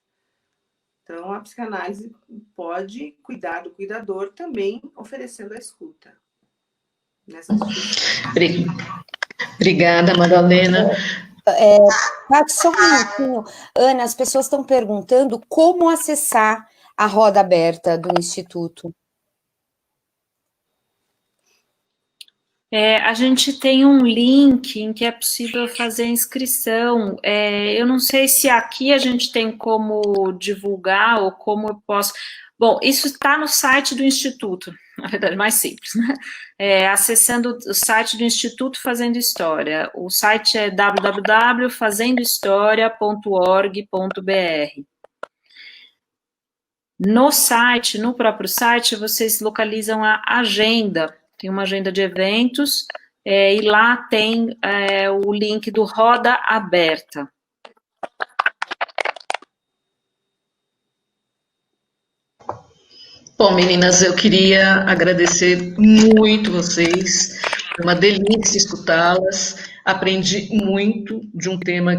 Então, a psicanálise pode cuidar do cuidador também oferecendo a escuta. Obrigada, Madalena. Só um minutinho. Ana, as pessoas estão perguntando como acessar a roda aberta do Instituto. A gente tem um link em que é possível fazer inscrição. Eu não sei se aqui a gente tem como divulgar ou como eu posso... Bom, isso está no site do Instituto, na verdade, mais simples, né? Acessando o site do Instituto Fazendo História. O site é www.fazendohistoria.org.br. No próprio site, vocês localizam a agenda. Tem uma agenda de eventos, e lá tem o link do Roda Aberta. Bom, meninas, eu queria agradecer muito vocês, foi uma delícia escutá-las, aprendi muito de um tema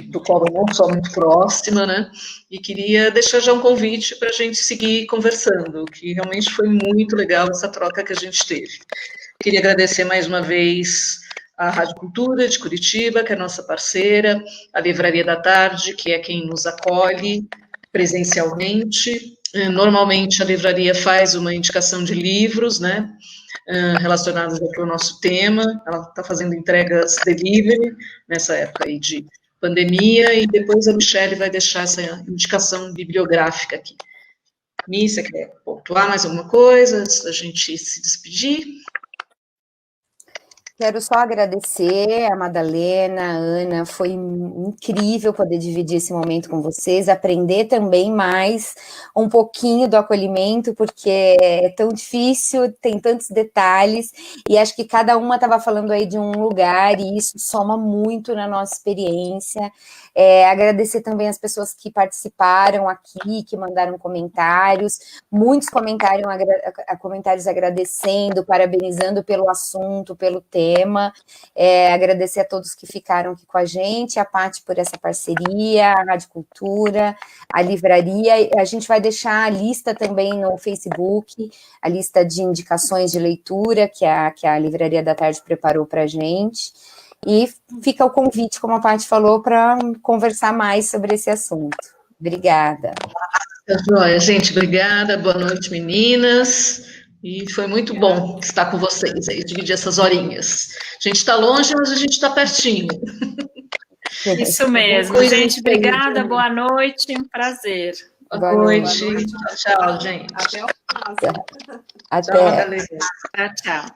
do qual eu não sou muito próxima, né, e queria deixar já um convite para a gente seguir conversando, que realmente foi muito legal essa troca que a gente teve. Queria agradecer mais uma vez a Rádio Cultura de Curitiba, que é nossa parceira, a Livraria da Tarde, que é quem nos acolhe presencialmente. Normalmente a livraria faz uma indicação de livros, né, relacionados aqui ao nosso tema. Ela está fazendo entregas delivery nessa época aí de pandemia, e depois a Michele vai deixar essa indicação bibliográfica aqui. Mi, você quer pontuar mais alguma coisa antes da gente se despedir? Quero só agradecer a Madalena, a Ana, foi incrível poder dividir esse momento com vocês, aprender também mais um pouquinho do acolhimento, porque é tão difícil, tem tantos detalhes, e acho que cada uma estava falando aí de um lugar, e isso soma muito na nossa experiência. Agradecer também as pessoas que participaram aqui, que mandaram comentários, muitos comentários agradecendo, parabenizando pelo assunto, pelo tema. Agradecer a todos que ficaram aqui com a gente, a Paty por essa parceria, a Rádio Cultura, a livraria. A gente vai deixar a lista também no Facebook, a lista de indicações de leitura que a Livraria da Tarde preparou para a gente. E fica o convite, como a Paty falou, para conversar mais sobre esse assunto. Obrigada. Joia, gente, obrigada. Boa noite, meninas. E foi muito bom estar com vocês aí, dividir essas horinhas. A gente está longe, mas a gente está pertinho. Isso mesmo, gente. Obrigada, boa noite, um prazer. Boa noite. Tchau, gente. Até o próximo. Até. Tchau, Madalena. Tchau.